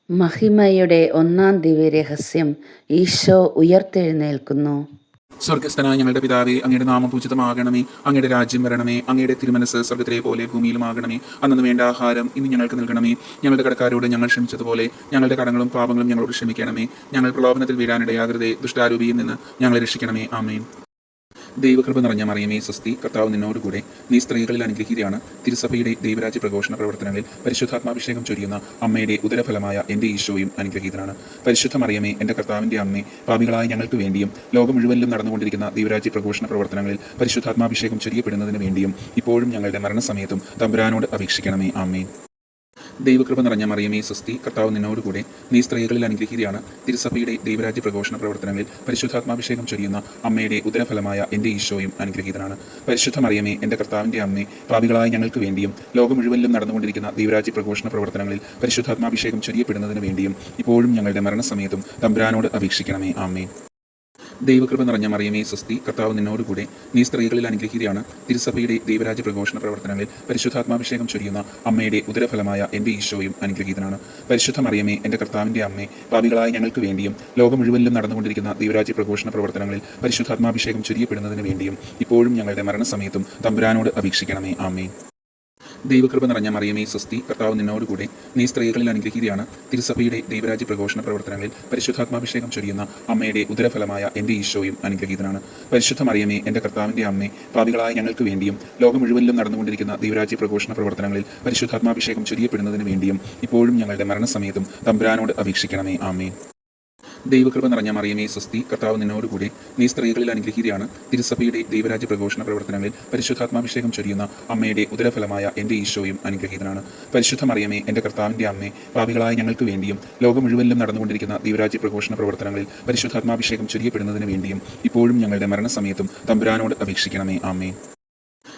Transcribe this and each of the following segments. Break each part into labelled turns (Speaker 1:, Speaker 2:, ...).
Speaker 1: മഹിമയുടെ ഒന്നാം ദിവ്യരഹസ്യം ഈശോ ഉയിർത്തെഴുന്നേൽക്കുന്നു.
Speaker 2: സ്വർഗസ്ഥനായ ഞങ്ങളുടെ പിതാവേ, അങ്ങയുടെ നാമം പൂജിതമാകണമേ. അങ്ങയുടെ രാജ്യം വരണമേ. അങ്ങയുടെ തിരുമനസ് സ്വർഗത്തിലെ പോലെ ഭൂമിയിലുമാകണമേ. അന്നു വേണ്ട ആഹാരം ഇന്ന് ഞങ്ങൾക്ക് നൽകണമേ. ഞങ്ങളുടെ കടക്കാരോട് ഞങ്ങൾ ക്ഷമിച്ചതുപോലെ ഞങ്ങളുടെ കടങ്ങളും പാപങ്ങളും ഞങ്ങളോട് ക്ഷമിക്കണമേ. ഞങ്ങൾ പ്രലോഭനത്തിൽ വീഴാനിടയാകരുതേ. ദുഷ്ടാരൂപിയിൽ നിന്ന് ഞങ്ങളെ രക്ഷിക്കണമേ. ആമേൻ. ദൈവകൃപ നിറഞ്ഞ മറിയമേ, സ്വസ്തി. കർത്താവ് നിന്നോടുകൂടെ. നീ സ്ത്രീകളിൽ അനുഗ്രഹീതയാണ്. തിരുസഭയുടെ ദൈവരാജ്യ പ്രഘോഷണ പ്രവർത്തനങ്ങളിൽ പരിശുദ്ധാത്മാഭിഷേകം ചൊരിയുന്ന അമ്മയുടെ ഉദരഫലമായ എൻ്റെ ഈശോയും അനുഗ്രഹീതനാണ്. പരിശുദ്ധ മറിയമേ, എൻ്റെ കർത്താവിൻ്റെ അമ്മേ, പാപികളായ ഞങ്ങൾക്ക് വേണ്ടിയും ലോകം മുഴുവനിലും നടന്നുകൊണ്ടിരിക്കുന്ന ദൈവരാജ്യ പ്രഘോഷണ പ്രവർത്തനങ്ങളിൽ പരിശുദ്ധാത്മാഭിഷേകം ചൊരിയപ്പെടുന്നതിന് വേണ്ടിയും ഇപ്പോഴും ഞങ്ങളുടെ മരണസമയത്തും തമ്പുരാനോട് അപേക്ഷിക്കണമേ. ആമേൻ. ദൈവകൃപ നിറഞ്ഞ മറിയമേ, സ്വസ്തി. കർത്താവ് നിന്നോടുകൂടെ. നീ സ്ത്രീകളിൽ അനുഗ്രഹീതയാണ്. തിരുസഭയുടെ ദൈവരാജ്യ പ്രഘോഷണ പ്രവർത്തനങ്ങളിൽ പരിശുദ്ധാത്മാഭിഷേകം ചൊരിയുന്ന അമ്മയുടെ ഉദരഫലമായ എൻ്റെ ഈശോയും അനുഗ്രഹീതനാണ്. പരിശുദ്ധ മറിയമേ, എൻ്റെ കർത്താവിൻ്റെ അമ്മേ, പാപികളായ ഞങ്ങൾക്ക് വേണ്ടിയും ലോകം മുഴുവനിലും നടന്നുകൊണ്ടിരിക്കുന്ന ദൈവരാജ്യ പ്രഘോഷണ പ്രവർത്തനങ്ങളിൽ പരിശുദ്ധാത്മാഭിഷേകം ചൊരിയപ്പെടുന്നതിന് വേണ്ടിയും ഇപ്പോഴും ഞങ്ങളുടെ മരണസമയത്തും തമ്പുരാനോട് അപേക്ഷിക്കണമേ. ആമേൻ. ദൈവകൃപ നിറഞ്ഞ മറിയമേ, സ്വസ്തി. കർത്താവ് നിന്നോടുകൂടെ. നീ സ്ത്രീകളിൽ അനുഗ്രഹീതയാണ്. തിരുസഭയുടെ ദൈവരാജ്യ പ്രഘോഷണ പ്രവർത്തനങ്ങളിൽ പരിശുദ്ധാത്മാഭിഷേകം ചൊരിയുന്ന അമ്മയുടെ ഉദരഫലമായ എൻ്റെ ഈശോയും അനുഗ്രഹീതനാണ്. പരിശുദ്ധ മറിയമേ, എൻ്റെ കർത്താവിൻ്റെ അമ്മേ, പാപികളായ ഞങ്ങൾക്ക് വേണ്ടിയും ലോകം മുഴുവനിലും നടന്നുകൊണ്ടിരിക്കുന്ന ദൈവരാജ്യ പ്രഘോഷണ പ്രവർത്തനങ്ങളിൽ പരിശുദ്ധാത്മാഭിഷേകം ചൊരിയപ്പെടുന്നതിന് വേണ്ടിയും ഇപ്പോഴും ഞങ്ങളുടെ മരണസമയത്തും തമ്പുരാനോട് അപേക്ഷിക്കണമേ. ആമേൻ. ദൈവകൃപ നിറഞ്ഞ മറിയമേ, സ്വസ്തി. കർത്താവ് നിന്നോടുകൂടെ. നീ സ്ത്രീകളിൽ അനുഗ്രഹീതയാണ്. തിരുസഭയുടെ ദൈവരാജ്യ പ്രഘോഷണ പ്രവർത്തനങ്ങളിൽ പരിശുദ്ധാത്മാഭിഷേകം ചൊരിയുന്ന അമ്മയുടെ ഉദരഫലമായ എൻ്റെ ഈശോയും അനുഗ്രഹീതനാണ്. പരിശുദ്ധ മറിയമേ, എൻ്റെ കർത്താവിൻ്റെ അമ്മേ, പാപികളായ ഞങ്ങൾക്ക് വേണ്ടിയും ലോകം മുഴുവനിലും നടന്നുകൊണ്ടിരിക്കുന്ന ദൈവരാജ്യ പ്രഘോഷണ പ്രവർത്തനങ്ങളിൽ പരിശുദ്ധാത്മാഭിഷേകം ചൊരിയപ്പെടുന്നതിന് വേണ്ടിയും ഇപ്പോഴും ഞങ്ങളുടെ മരണസമയത്തും തമ്പുരാനോട് അപേക്ഷിക്കണമേ. ആമേൻ. ദൈവകൃപ നിറഞ്ഞ മറിയമേ, സ്വസ്തി. കർത്താവ് നിന്നോടുകൂടെ. നീ സ്ത്രീകളിൽ അനുഗ്രഹീതയാണ്. തിരുസഭയുടെ ദൈവരാജ്യ പ്രഘോഷണ പ്രവർത്തനങ്ങളിൽ പരിശുദ്ധാത്മാഭിഷേകം ചൊരിയുന്ന അമ്മയുടെ ഉദരഫലമായ എൻ്റെ ഈശോയും അനുഗ്രഹീതനാണ്. പരിശുദ്ധ മറിയമേ, എൻ്റെ കർത്താവിൻ്റെ അമ്മേ, പാപികളായ ഞങ്ങൾക്ക് വേണ്ടിയും ലോകം മുഴുവനിലും നടന്നുകൊണ്ടിരിക്കുന്ന ദൈവരാജ്യ പ്രഘോഷണ പ്രവർത്തനങ്ങളിൽ പരിശുദ്ധാത്മാഭിഷേകം ചൊരിയപ്പെടുന്നതിന് വേണ്ടിയും ഇപ്പോഴും ഞങ്ങളുടെ മരണസമയത്തും തമ്പുരാനോട് അപേക്ഷിക്കണമേ. ആമേൻ.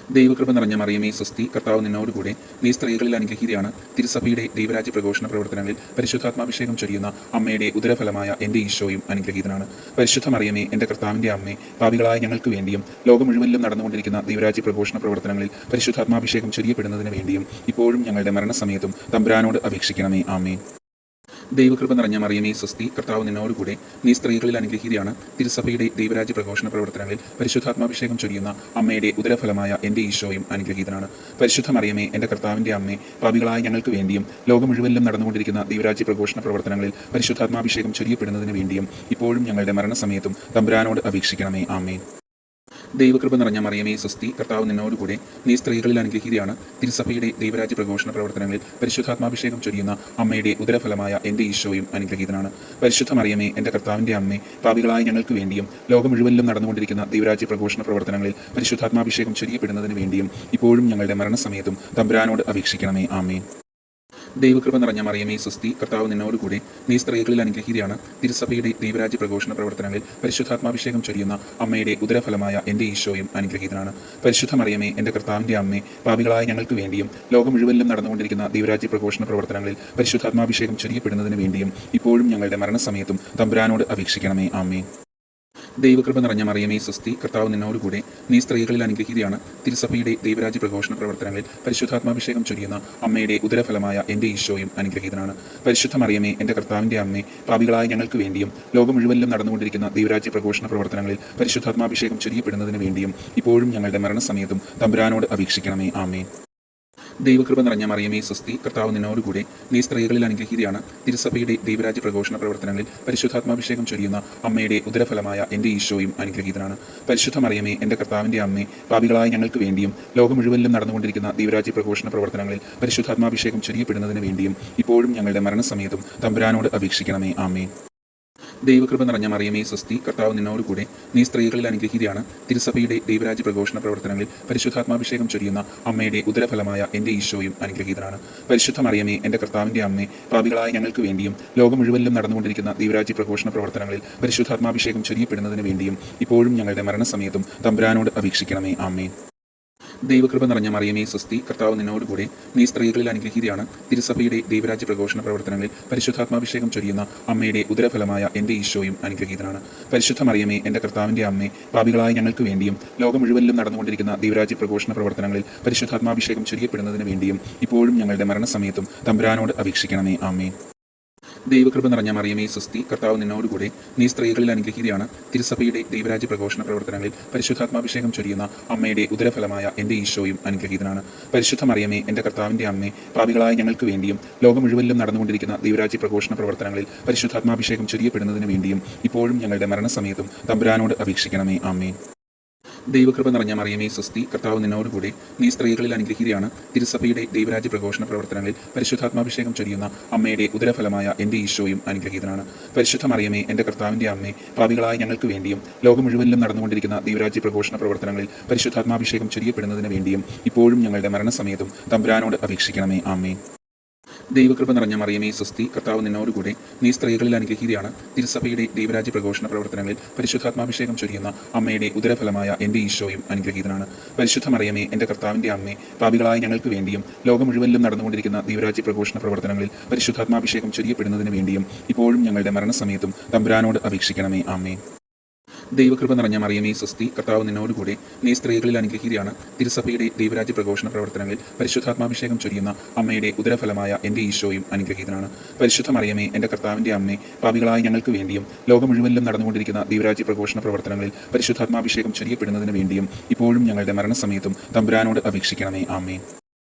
Speaker 2: ദൈവകൃപ നിറഞ്ഞ മറിയമേ, സ്വസ്തി. കർത്താവ് നിന്നോടുകൂടെ. നീ സ്ത്രീകളിൽ അനുഗ്രഹീതയാണ്. തിരുസഭയുടെ ദൈവരാജ്യ പ്രഘോഷണ പ്രവർത്തനങ്ങളിൽ പരിശുദ്ധാത്മാഭിഷേകം ചൊരിയുന്ന അമ്മയുടെ ഉദരഫലമായ എൻ്റെ ഈശോയും അനുഗ്രഹീതനാണ്. പരിശുദ്ധ മറിയമേ, എൻ്റെ കർത്താവിൻ്റെ അമ്മേ, പാപികളായ ഞങ്ങൾക്ക് വേണ്ടിയും ലോകം മുഴുവനിലും നടന്നുകൊണ്ടിരിക്കുന്ന ദൈവരാജ്യ പ്രഘോഷണ പ്രവർത്തനങ്ങളിൽ പരിശുദ്ധാത്മാഭിഷേകം ചൊരിയപ്പെടുന്നതിന് വേണ്ടിയും ഇപ്പോഴും ഞങ്ങളുടെ മരണസമയത്തും തമ്പുരാനോട് അപേക്ഷിക്കണമേ. ആമേൻ. ദൈവകൃപ നിറഞ്ഞ മറിയമേ, സ്വസ്തി. കർത്താവ് നിന്നോടുകൂടെ. നീ സ്ത്രീകളിൽ അനുഗ്രഹീതയാണ്. തിരുസഭയുടെ ദൈവരാജ്യ പ്രഘോഷണ പ്രവർത്തനങ്ങളിൽ പരിശുദ്ധാത്മാഭിഷേകം ചൊരിയുന്ന അമ്മയുടെ ഉദരഫലമായ എൻ്റെ ഈശോയും അനുഗ്രഹീതനാണ്. പരിശുദ്ധ മറിയമേ, എൻ്റെ കർത്താവിൻ്റെ അമ്മേ, പാപികളായ ഞങ്ങൾക്ക് വേണ്ടിയും ലോകം മുഴുവനിലും നടന്നുകൊണ്ടിരിക്കുന്ന ദൈവരാജ്യ പ്രഘോഷണ പ്രവർത്തനങ്ങളിൽ പരിശുദ്ധാത്മാഭിഷേകം ചൊരിയപ്പെടുന്നതിന് വേണ്ടിയും ഇപ്പോഴും ഞങ്ങളുടെ മരണസമയത്തും തമ്പുരാനോട് അപേക്ഷിക്കണമേ. ആമേൻ. ദൈവകൃപ നിറഞ്ഞ മറിയമേ, സ്വസ്തി. കർത്താവ് നിന്നോടുകൂടെ. നീ സ്ത്രീകളിൽ അനുഗ്രഹീതയാണ്. തിരുസഭയുടെ ദൈവരാജ്യ പ്രഘോഷണ പ്രവർത്തനങ്ങളിൽ പരിശുദ്ധാത്മാഭിഷേകം ചൊരിയുന്ന അമ്മയുടെ ഉദരഫലമായ എൻ്റെ ഈശോയും അനുഗ്രഹീതനാണ്. പരിശുദ്ധ മറിയമേ, എൻ്റെ കർത്താവിൻ്റെ അമ്മേ, പാപികളായ ഞങ്ങൾക്ക് വേണ്ടിയും ലോകം മുഴുവനിലും നടന്നുകൊണ്ടിരിക്കുന്ന ദൈവരാജ്യ പ്രഘോഷണ പ്രവർത്തനങ്ങളിൽ പരിശുദ്ധാത്മാഭിഷേകം ചൊരിയപ്പെടുന്നതിന് വേണ്ടിയും ഇപ്പോഴും ഞങ്ങളുടെ മരണസമയത്തും തമ്പുരാനോട് അപേക്ഷിക്കണമേ. ആമേൻ. ദൈവകൃപ നിറഞ്ഞ മറിയമേ, സ്വസ്തി. കർത്താവ് നിന്നോടുകൂടെ. നീ സ്ത്രീകളിൽ അനുഗ്രഹീതയാണ്. തിരുസഭയുടെ ദൈവരാജ്യ പ്രഘോഷണ പ്രവർത്തനങ്ങളിൽ പരിശുദ്ധാത്മാഭിഷേകം ചൊരിയുന്ന അമ്മയുടെ ഉദരഫലമായ എൻ്റെ ഈശോയും അനുഗ്രഹീതനാണ്. പരിശുദ്ധ മറിയമേ, എൻ്റെ കർത്താവിൻ്റെ അമ്മേ, പാപികളായ ഞങ്ങൾക്ക് വേണ്ടിയും ലോകം മുഴുവനിലും നടന്നുകൊണ്ടിരിക്കുന്ന ദൈവരാജ്യ പ്രഘോഷണ പ്രവർത്തനങ്ങളിൽ പരിശുദ്ധാത്മാഭിഷേകം ചൊരിയപ്പെടുന്നതിന് വേണ്ടിയും ഇപ്പോഴും ഞങ്ങളുടെ മരണസമയത്തും തമ്പുരാനോട് അപേക്ഷിക്കണമേ. ആമേൻ. ദൈവകൃപ നിറഞ്ഞ മറിയമേ, സ്വസ്തി. കർത്താവ് നിന്നോടുകൂടെ. നീ സ്ത്രീകളിൽ അനുഗ്രഹീതയാണ്. തിരുസഭയുടെ ദൈവരാജ്യ പ്രഘോഷണ പ്രവർത്തനങ്ങളിൽ പരിശുദ്ധാത്മാഭിഷേകം ചൊരിയുന്ന അമ്മയുടെ ഉദരഫലമായ എൻ്റെ ഈശോയും അനുഗ്രഹീതനാണ്. പരിശുദ്ധ മറിയമേ, എൻ്റെ കർത്താവിൻ്റെ അമ്മേ, പാപികളായ ഞങ്ങൾക്ക് വേണ്ടിയും ലോകം മുഴുവനിലും നടന്നുകൊണ്ടിരിക്കുന്ന ദൈവരാജ്യ പ്രഘോഷണ പ്രവർത്തനങ്ങളിൽ പരിശുദ്ധാത്മാഭിഷേകം ചൊരിയപ്പെടുന്നതിന് വേണ്ടിയും ഇപ്പോഴും ഞങ്ങളുടെ മരണസമയത്തും തമ്പുരാനോട് അപേക്ഷിക്കണമേ. ആമേൻ. ദൈവകൃപ നിറഞ്ഞ മറിയമേ, സ്വസ്തി. കർത്താവ് നിന്നോടുകൂടെ. നീ സ്ത്രീകളിൽ അനുഗ്രഹീതയാണ്. തിരുസഭയുടെ ദൈവരാജ്യ പ്രഘോഷണ പ്രവർത്തനങ്ങളിൽ പരിശുദ്ധാത്മാഭിഷേകം ചൊരിയുന്ന അമ്മയുടെ ഉദരഫലമായ എൻ്റെ ഈശോയും അനുഗ്രഹീതനാണ്. പരിശുദ്ധ മറിയമേ, എൻ്റെ കർത്താവിൻ്റെ അമ്മേ, പാപികളായ ഞങ്ങൾക്ക് വേണ്ടിയും ലോകം മുഴുവനിലും നടന്നുകൊണ്ടിരിക്കുന്ന ദൈവരാജ്യ പ്രഘോഷണ പ്രവർത്തനങ്ങളിൽ പരിശുദ്ധാത്മാഭിഷേകം ചൊരിയപ്പെടുന്നതിന് വേണ്ടിയും ഇപ്പോഴും ഞങ്ങളുടെ മരണസമയത്തും തമ്പുരാനോട് അപേക്ഷിക്കണമേ. ആമേൻ. ദൈവകൃപ നിറഞ്ഞ മറിയമേ, സ്വസ്തി. കർത്താവ് നിന്നോടുകൂടെ. നീ സ്ത്രീകളിൽ അനുഗ്രഹീതയാണ്. തിരുസഭയുടെ ദൈവരാജ്യ പ്രഘോഷണ പ്രവർത്തനങ്ങളിൽ പരിശുദ്ധാത്മാഭിഷേകം ചൊരിയുന്ന അമ്മയുടെ ഉദരഫലമായ എൻ്റെ ഈശോയും അനുഗ്രഹീതനാണ്. പരിശുദ്ധ മറിയമേ, എൻ്റെ കർത്താവിൻ്റെ അമ്മേ, പാപികളായ ഞങ്ങൾക്ക് വേണ്ടിയും ലോകം മുഴുവനിലും നടന്നുകൊണ്ടിരിക്കുന്ന ദൈവരാജ്യ പ്രഘോഷണ പ്രവർത്തനങ്ങളിൽ പരിശുദ്ധാത്മാഭിഷേകം ചൊരിയപ്പെടുന്നതിന് വേണ്ടിയും ഇപ്പോഴും ഞങ്ങളുടെ മരണസമയത്തും തമ്പുരാനോട് അപേക്ഷിക്കണമേ. ആമേൻ. ദൈവകൃപ നിറഞ്ഞ മറിയമേ, സ്വസ്തി. കർത്താവ് നിന്നോടുകൂടെ. നീ സ്ത്രീകളിൽ അനുഗ്രഹീതയാണ്. തിരുസഭയുടെ ദൈവരാജ്യ പ്രഘോഷണ പ്രവർത്തനങ്ങളിൽ പരിശുദ്ധാത്മാഭിഷേകം ചൊരിയുന്ന അമ്മയുടെ ഉദരഫലമായ എൻ്റെ ഈശോയും അനുഗ്രഹീതനാണ്. പരിശുദ്ധ മറിയമേ, എൻ്റെ കർത്താവിൻ്റെ അമ്മേ, പാപികളായ ഞങ്ങൾക്ക് വേണ്ടിയും ലോകം മുഴുവനിലും നടന്നുകൊണ്ടിരിക്കുന്ന ദൈവരാജ്യ പ്രഘോഷണ പ്രവർത്തനങ്ങളിൽ പരിശുദ്ധാത്മാഭിഷേകം ചൊരിയപ്പെടുന്നതിന് വേണ്ടിയും ഇപ്പോഴും ഞങ്ങളുടെ മരണസമയത്തും തമ്പുരാനോട് അപേക്ഷിക്കണമേ. ആമേൻ. ദൈവകൃപ നിറഞ്ഞ മറിയമേ സ്വസ്തി, കർത്താവ് നിന്നോടുകൂടെ, നീ സ്ത്രീകളിൽ അനുഗ്രഹീതയാണ്. തിരുസഭയുടെ ദൈവരാജ്യ പ്രഘോഷണ പ്രവർത്തനങ്ങളിൽ പരിശുദ്ധാത്മാഭിഷേകം ചൊരിയുന്ന അമ്മയുടെ ഉദരഫലമായ എൻ്റെ ഈശോയും അനുഗ്രഹീതനാണ്. പരിശുദ്ധ മറിയമേ, എൻ്റെ കർത്താവിൻ്റെ അമ്മേ, പാപികളായ ഞങ്ങൾക്ക് വേണ്ടിയും ലോകം മുഴുവനിലും നടന്നുകൊണ്ടിരിക്കുന്ന ദൈവരാജ്യ പ്രഘോഷണ പ്രവർത്തനങ്ങളിൽ പരിശുദ്ധാത്മാഭിഷേകം ചൊരിയപ്പെടുന്നതിന് വേണ്ടിയും ഇപ്പോഴും ഞങ്ങളുടെ മരണസമയത്തും തമ്പുരാനോട് അപേക്ഷിക്കണമേ. ആമേൻ. ദൈവകൃപ നിറഞ്ഞ മറിയമേ സ്വസ്തി, കർത്താവ് നിന്നോടുകൂടെ, നീ സ്ത്രീകളിൽ അനുഗ്രഹീതയാണ്. തിരുസഭയുടെ ദൈവരാജ്യ പ്രഘോഷണ പ്രവർത്തനങ്ങളിൽ പരിശുദ്ധാത്മാഭിഷേകം ചൊരിയുന്ന അമ്മയുടെ ഉദരഫലമായ എൻ്റെ ഈശോയും അനുഗ്രഹീതനാണ്. പരിശുദ്ധ മറിയമേ, എൻ്റെ കർത്താവിൻ്റെ അമ്മേ, പാപികളായ ഞങ്ങൾക്ക് വേണ്ടിയും ലോകം മുഴുവനിലും നടന്നുകൊണ്ടിരിക്കുന്ന ദൈവരാജ്യ പ്രഘോഷണ പ്രവർത്തനങ്ങളിൽ പരിശുദ്ധാത്മാഭിഷേകം ചൊരിയപ്പെടുന്നതിന് വേണ്ടിയും ഇപ്പോഴും ഞങ്ങളുടെ മരണസമയത്തും തമ്പുരാനോട് അപേക്ഷിക്കണമേ. ആമേൻ. ദൈവകൃപ നിറഞ്ഞ മറിയമേ സ്വസ്തി, കർത്താവ് നിന്നോടുകൂടെ, നീ സ്ത്രീകളിൽ അനുഗ്രഹീതയാണ്. തിരുസഭയുടെ ദൈവരാജ്യ പ്രഘോഷണ പ്രവർത്തനങ്ങളിൽ പരിശുദ്ധാത്മാഭിഷേകം ചൊരിയുന്ന അമ്മയുടെ ഉദരഫലമായ എൻ്റെ ഈശോയും അനുഗ്രഹീതനാണ്. പരിശുദ്ധ മറിയമേ, എൻ്റെ കർത്താവിൻ്റെ അമ്മേ, പാപികളായ ഞങ്ങൾക്ക് വേണ്ടിയും ലോകം മുഴുവനിലും നടന്നുകൊണ്ടിരിക്കുന്ന ദൈവരാജ്യ പ്രഘോഷണ പ്രവർത്തനങ്ങളിൽ പരിശുദ്ധാത്മാഭിഷേകം ചൊരിയപ്പെടുന്നതിന് വേണ്ടിയും ഇപ്പോഴും ഞങ്ങളുടെ മരണസമയത്തും തമ്പുരാനോട് അപേക്ഷിക്കണമേ. ആമേൻ. ദൈവകൃപ നിറഞ്ഞ മറിയമേ സ്വസ്തി, കർത്താവ് നിന്നോടുകൂടെ, നീ സ്ത്രീകളിൽ അനുഗ്രഹീതയാണ്. തിരുസഭയുടെ ദൈവരാജ്യ പ്രഘോഷണ പ്രവർത്തനങ്ങളിൽ പരിശുദ്ധാത്മാഭിഷേകം ചൊരിയുന്ന അമ്മയുടെ ഉദരഫലമായ എൻ്റെ ഈശോയും അനുഗ്രഹീതനാണ്. പരിശുദ്ധ മറിയമേ, എൻ്റെ കർത്താവിൻ്റെ അമ്മേ, പാപികളായ ഞങ്ങൾക്ക് വേണ്ടിയും ലോകം മുഴുവനിലും നടന്നുകൊണ്ടിരിക്കുന്ന ദൈവരാജ്യ പ്രഘോഷണ പ്രവർത്തനങ്ങളിൽ പരിശുദ്ധാത്മാഭിഷേകം ചൊരിയപ്പെടുന്നതിന് വേണ്ടിയും ഇപ്പോഴും ഞങ്ങളുടെ മരണസമയത്തും തമ്പുരാനോട് അപേക്ഷിക്കണമേ. ആമേൻ.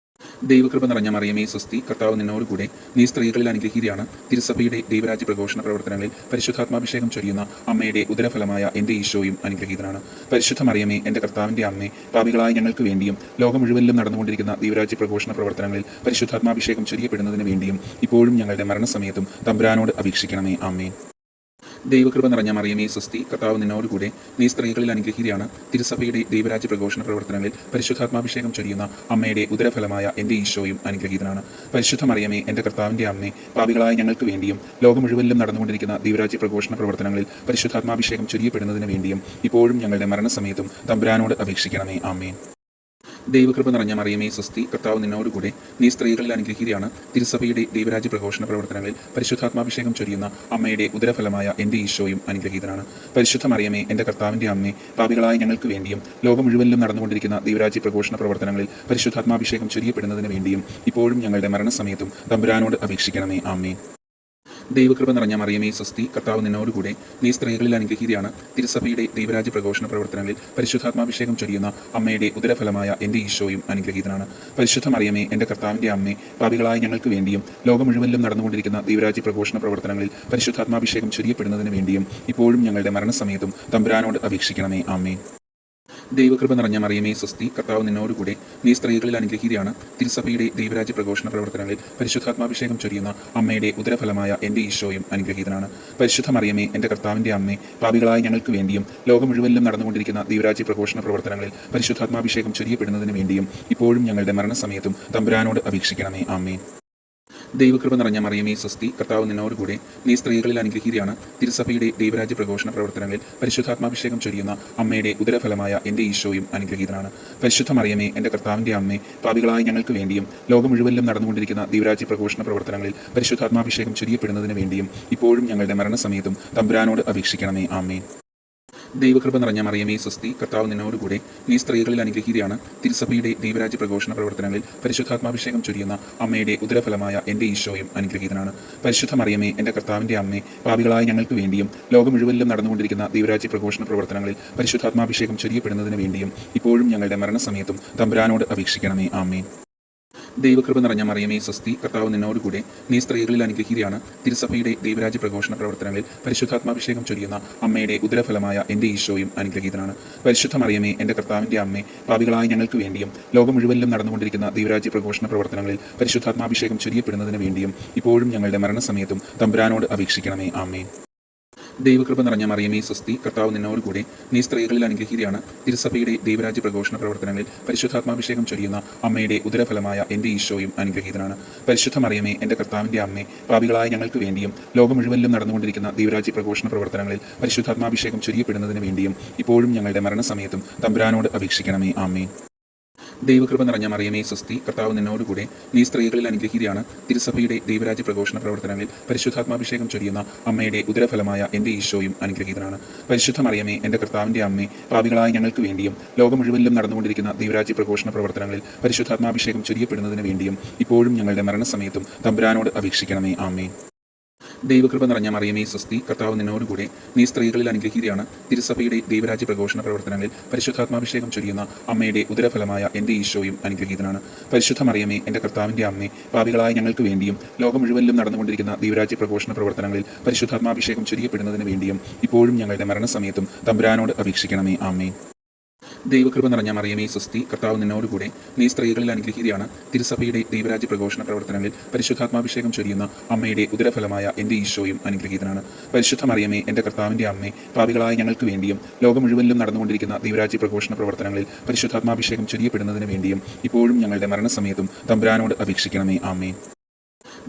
Speaker 2: ദൈവകൃപ നിറഞ്ഞ മറിയമേ സ്വസ്തി, കർത്താവ് നിന്നോടുകൂടെ, നീ സ്ത്രീകളിൽ അനുഗ്രഹീതയാണ്. തിരുസഭയുടെ ദൈവരാജ്യ പ്രഘോഷണ പ്രവർത്തനങ്ങളിൽ പരിശുദ്ധാത്മാഭിഷേകം ചൊരിയുന്ന അമ്മയുടെ ഉദരഫലമായ എൻ്റെ ഈശോയും അനുഗ്രഹീതനാണ്. പരിശുദ്ധ മറിയമേ, എൻ്റെ കർത്താവിൻ്റെ അമ്മേ, പാപികളായ ഞങ്ങൾക്ക് വേണ്ടിയും ലോകം മുഴുവനിലും നടന്നുകൊണ്ടിരിക്കുന്ന ദൈവരാജ്യ പ്രഘോഷണ പ്രവർത്തനങ്ങളിൽ പരിശുദ്ധാത്മാഭിഷേകം ചൊരിയപ്പെടുന്നതിന് വേണ്ടിയും ഇപ്പോഴും ഞങ്ങളുടെ മരണസമയത്തും തമ്പുരാനോട് അപേക്ഷിക്കണമേ. ആമേൻ. ദൈവകൃപ നിറഞ്ഞ മറിയമേ സ്വസ്തി, കർത്താവ് നിന്നോടുകൂടെ, നീ സ്ത്രീകളിൽ അനുഗ്രഹീതയാണ്. തിരുസഭയുടെ ദൈവരാജ്യ പ്രഘോഷണ പ്രവർത്തനങ്ങളിൽ പരിശുദ്ധാത്മാഭിഷേകം ചൊരിയുന്ന അമ്മയുടെ ഉദരഫലമായ എൻ്റെ ഈശോയും അനുഗ്രഹീതനാണ്. പരിശുദ്ധ മറിയമേ, എൻ്റെ കർത്താവിൻ്റെ അമ്മേ, പാപികളായ ഞങ്ങൾക്ക് വേണ്ടിയും ലോകം മുഴുവനിലും നടന്നുകൊണ്ടിരിക്കുന്ന ദൈവരാജ്യ പ്രഘോഷണ പ്രവർത്തനങ്ങളിൽ പരിശുദ്ധാത്മാഭിഷേകം ചൊരിയപ്പെടുന്നതിന് വേണ്ടിയും ഇപ്പോഴും ഞങ്ങളുടെ മരണസമയത്തും തമ്പുരാനോട് അപേക്ഷിക്കണമേ. ആമേൻ. ദൈവകൃപ നിറഞ്ഞ മറിയമേ സ്വസ്തി, കർത്താവ് നിന്നോടുകൂടെ, നീ സ്ത്രീകളിൽ അനുഗ്രഹീതയാണ്. തിരുസഭയുടെ ദൈവരാജ്യ പ്രഘോഷണ പ്രവർത്തനങ്ങളിൽ പരിശുദ്ധാത്മാഭിഷേകം ചൊരിയുന്ന അമ്മയുടെ ഉദരഫലമായ എൻ്റെ ഈശോയും അനുഗ്രഹീതനാണ്. പരിശുദ്ധ മറിയമേ, എൻ്റെ കർത്താവിൻ്റെ അമ്മേ, പാപികളായ ഞങ്ങൾക്ക് വേണ്ടിയും ലോകം മുഴുവനിലും നടന്നുകൊണ്ടിരിക്കുന്ന ദൈവരാജ്യ പ്രഘോഷണ പ്രവർത്തനങ്ങളിൽ പരിശുദ്ധാത്മാഭിഷേകം ചൊരിയപ്പെടുന്നതിന് വേണ്ടിയും ഇപ്പോഴും ഞങ്ങളുടെ മരണസമയത്തും തമ്പുരാനോട് അപേക്ഷിക്കണമേ. ആമേൻ. ദൈവകൃപ നിറഞ്ഞ മറിയമേ സ്വസ്തി, കർത്താവ് നിന്നോടുകൂടെ, നീ സ്ത്രീകളിൽ അനുഗ്രഹീതയാണ്. തിരുസഭയുടെ ദൈവരാജ്യ പ്രഘോഷണ പ്രവർത്തനങ്ങളിൽ പരിശുദ്ധാത്മാഭിഷേകം ചൊരിയുന്ന അമ്മയുടെ ഉദരഫലമായ എൻ്റെ ഈശോയും അനുഗ്രഹീതനാണ്. പരിശുദ്ധ മറിയമേ, എൻ്റെ കർത്താവിൻ്റെ അമ്മേ, പാപികളായ ഞങ്ങൾക്ക് വേണ്ടിയും ലോകം മുഴുവനിലും നടന്നുകൊണ്ടിരിക്കുന്ന ദൈവരാജ്യ പ്രഘോഷണ പ്രവർത്തനങ്ങളിൽ പരിശുദ്ധാത്മാഭിഷേകം ചൊരിയപ്പെടുന്നതിന് വേണ്ടിയും ഇപ്പോഴും ഞങ്ങളുടെ മരണസമയത്തും തമ്പുരാനോട് അപേക്ഷിക്കണമേ. ആമേൻ. ദൈവകൃപ നിറഞ്ഞ മറിയമേ സ്വസ്തി, കർത്താവ് നിന്നോടുകൂടെ, നീ സ്ത്രീകളിൽ അനുഗ്രഹീതയാണ്. തിരുസഭയുടെ ദൈവരാജ്യ പ്രഘോഷണ പ്രവർത്തനങ്ങളിൽ പരിശുദ്ധാത്മാഭിഷേകം ചൊരിയുന്ന അമ്മയുടെ ഉദരഫലമായ എൻ്റെ ഈശോയും അനുഗ്രഹീതനാണ്. പരിശുദ്ധ മറിയമേ, എൻ്റെ കർത്താവിൻ്റെ അമ്മേ, പാപികളായ ഞങ്ങൾക്ക് വേണ്ടിയും ലോകം മുഴുവനിലും നടന്നുകൊണ്ടിരിക്കുന്ന ദൈവരാജ്യ പ്രഘോഷണ പ്രവർത്തനങ്ങളിൽ പരിശുദ്ധാത്മാഭിഷേകം ചൊരിയപ്പെടുന്നതിന് വേണ്ടിയും ഇപ്പോഴും ഞങ്ങളുടെ മരണസമയത്തും തമ്പുരാനോട് അപേക്ഷിക്കണമേ. ആമേൻ. ദൈവകൃപ നിറഞ്ഞ മറിയമേ സ്വസ്തി, കർത്താവ് നിന്നോടുകൂടെ, നീ സ്ത്രീകളിൽ അനുഗ്രഹീതയാണ്. തിരുസഭയുടെ ദൈവരാജ്യ പ്രഘോഷണ പ്രവർത്തനങ്ങളിൽ പരിശുദ്ധാത്മാഭിഷേകം ചൊരിയുന്ന അമ്മയുടെ ഉദരഫലമായ എൻ്റെ ഈശോയും അനുഗ്രഹീതനാണ്. പരിശുദ്ധ മറിയമേ, എൻ്റെ കർത്താവിൻ്റെ അമ്മേ, പാപികളായ ഞങ്ങൾക്ക് വേണ്ടിയും ലോകം മുഴുവനിലും നടന്നുകൊണ്ടിരിക്കുന്ന ദൈവരാജ്യ പ്രഘോഷണ പ്രവർത്തനങ്ങളിൽ പരിശുദ്ധാത്മാഭിഷേകം ചൊരിയപ്പെടുന്നതിന് വേണ്ടിയും ഇപ്പോഴും ഞങ്ങളുടെ മരണസമയത്തും തമ്പുരാനോട് അപേക്ഷിക്കണമേ. ആമേൻ. ദൈവകൃപ നിറഞ്ഞ മറിയമേ സ്വസ്തി, കർത്താവ് നിന്നോടുകൂടെ, നീ സ്ത്രീകളിൽ അനുഗ്രഹീതയാണ്. തിരുസഭയുടെ ദൈവരാജ്യ പ്രഘോഷണ പ്രവർത്തനങ്ങളിൽ പരിശുദ്ധാത്മാഭിഷേകം ചൊരിയുന്ന അമ്മയുടെ ഉദരഫലമായ എൻ്റെ ഈശോയും അനുഗ്രഹീതനാണ്. പരിശുദ്ധ മറിയമേ, എൻ്റെ കർത്താവിൻ്റെ അമ്മേ, പാപികളായ ഞങ്ങൾക്ക് വേണ്ടിയും ലോകം മുഴുവനിലും നടന്നുകൊണ്ടിരിക്കുന്ന ദൈവരാജ്യ പ്രഘോഷണ പ്രവർത്തനങ്ങളിൽ പരിശുദ്ധാത്മാഭിഷേകം ചൊരിയപ്പെടുന്നതിന് വേണ്ടിയും ഇപ്പോഴും ഞങ്ങളുടെ മരണസമയത്തും തമ്പുരാനോട് അപേക്ഷിക്കണമേ. ആമേൻ. ദൈവകൃപ നിറഞ്ഞ മറിയമേ സ്വസ്തി, കർത്താവ് നിന്നോടുകൂടെ, നീ സ്ത്രീകളിൽ അനുഗ്രഹീതയാണ്. തിരുസഭയുടെ ദൈവരാജ്യ പ്രഘോഷണ പ്രവർത്തനങ്ങളിൽ പരിശുദ്ധാത്മാഭിഷേകം ചൊരിയുന്ന അമ്മയുടെ ഉദരഫലമായ എൻ്റെ ഈശോയും അനുഗ്രഹീതനാണ്. പരിശുദ്ധ മറിയമേ, എൻ്റെ കർത്താവിൻ്റെ അമ്മേ, പാപികളായ ഞങ്ങൾക്ക് വേണ്ടിയും ലോകം മുഴുവനിലും നടന്നുകൊണ്ടിരിക്കുന്ന ദൈവരാജ്യ പ്രഘോഷണ പ്രവർത്തനങ്ങളിൽ പരിശുദ്ധാത്മാഭിഷേകം ചൊരിയപ്പെടുന്നതിന് വേണ്ടിയും ഇപ്പോഴും ഞങ്ങളുടെ മരണസമയത്തും തമ്പുരാനോട് അപേക്ഷിക്കണമേ. ആമേൻ. ദൈവകൃപ നിറഞ്ഞ മറിയമേ സ്വസ്തി, കർത്താവ് നിന്നോടുകൂടെ, നീ സ്ത്രീകളിൽ അനുഗ്രഹീതയാണ്. തിരുസഭയുടെ ദൈവരാജ്യ പ്രഘോഷണ പ്രവർത്തനങ്ങളിൽ പരിശുദ്ധാത്മാഭിഷേകം ചൊരിയുന്ന അമ്മയുടെ ഉദരഫലമായ എൻ്റെ ഈശോയും അനുഗ്രഹീതനാണ്. പരിശുദ്ധ മറിയമേ, എൻ്റെ കർത്താവിൻ്റെ അമ്മേ, പാപികളായ ഞങ്ങൾക്ക് വേണ്ടിയും ലോകം മുഴുവനിലും നടന്നുകൊണ്ടിരിക്കുന്ന ദൈവരാജ്യ പ്രഘോഷണ പ്രവർത്തനങ്ങളിൽ പരിശുദ്ധാത്മാഭിഷേകം ചൊരിയപ്പെടുന്നതിന് വേണ്ടിയും ഇപ്പോഴും ഞങ്ങളുടെ മരണസമയത്തും തമ്പുരാനോട് അപേക്ഷിക്കണമേ. ആമേൻ. ദൈവകൃപ നിറഞ്ഞ മറിയമേ സ്വസ്തി, കർത്താവ് നിന്നോടുകൂടെ, നീ സ്ത്രീകളിൽ അനുഗ്രഹീതയാണ്. തിരുസഭയുടെ ദൈവരാജ്യ പ്രഘോഷണ പ്രവർത്തനങ്ങളിൽ പരിശുദ്ധാത്മാഭിഷേകം ചൊരിയുന്ന അമ്മയുടെ ഉദരഫലമായ എൻ്റെ ഈശോയും അനുഗ്രഹീതനാണ്. പരിശുദ്ധ മറിയമേ, എൻ്റെ കർത്താവിൻ്റെ അമ്മേ, പാപികളായ ഞങ്ങൾക്ക് വേണ്ടിയും ലോകം മുഴുവനിലും നടന്നുകൊണ്ടിരിക്കുന്ന ദൈവരാജ്യ പ്രഘോഷണ പ്രവർത്തനങ്ങളിൽ പരിശുദ്ധാത്മാഭിഷേകം ചൊരിയപ്പെടുന്നതിന് വേണ്ടിയും ഇപ്പോഴും ഞങ്ങളുടെ മരണസമയത്തും തമ്പുരാനോട് അപേക്ഷിക്കണമേ. ആമേൻ. ദൈവകൃപ നിറഞ്ഞ മറിയമേ സ്വസ്തി, കർത്താവ് നിന്നോടുകൂടെ. നീ സ്ത്രീകളിൽ അനുഗ്രഹീതയാണ്. തിരുസഭയുടെ ദൈവരാജ്യ പ്രഘോഷണ പ്രവർത്തനങ്ങളിൽ പരിശുദ്ധാത്മാഭിഷേകം ചൊരിയുന്ന അമ്മയുടെ ഉദരഫലമായ എൻ്റെ ഈശോയും അനുഗ്രഹീതനാണ്. പരിശുദ്ധ മറിയമേ, എൻ്റെ കർത്താവിൻ്റെ അമ്മേ, പാപികളായ ഞങ്ങൾക്ക് വേണ്ടിയും ലോകം മുഴുവനിലും നടന്നുകൊണ്ടിരിക്കുന്ന ദൈവരാജ്യ പ്രഘോഷണ പ്രവർത്തനങ്ങളിൽ പരിശുദ്ധാത്മാഭിഷേകം ചൊരിയപ്പെടുന്നതിന് വേണ്ടിയും ഇപ്പോഴും ഞങ്ങളുടെ മരണസമയത്തും തമ്പുരാനോട് അപേക്ഷിക്കണമേ. ആമേൻ. ദൈവകൃപ നിറഞ്ഞ മറിയമേ സ്വസ്തി, കർത്താവ് നിന്നോടുകൂടെ. നീ സ്ത്രീകളിൽ അനുഗ്രഹീതയാണ്. തിരുസഭയുടെ ദൈവരാജ്യ പ്രഘോഷണ പ്രവർത്തനങ്ങളിൽ പരിശുദ്ധാത്മാഭിഷേകം ചൊരിയുന്ന അമ്മയുടെ ഉദരഫലമായ എൻ്റെ ഈശോയും അനുഗ്രഹീതനാണ്. പരിശുദ്ധ മറിയമേ, എൻ്റെ കർത്താവിൻ്റെ അമ്മേ, പാപികളായ ഞങ്ങൾക്ക് വേണ്ടിയും ലോകം മുഴുവനിലും നടന്നുകൊണ്ടിരിക്കുന്ന ദൈവരാജ്യ പ്രഘോഷണ പ്രവർത്തനങ്ങളിൽ പരിശുദ്ധാത്മാഭിഷേകം ചൊരിയപ്പെടുന്നതിന് വേണ്ടിയും ഇപ്പോഴും ഞങ്ങളുടെ മരണസമയത്തും തമ്പുരാനോട് അപേക്ഷിക്കണമേ. ആമേൻ.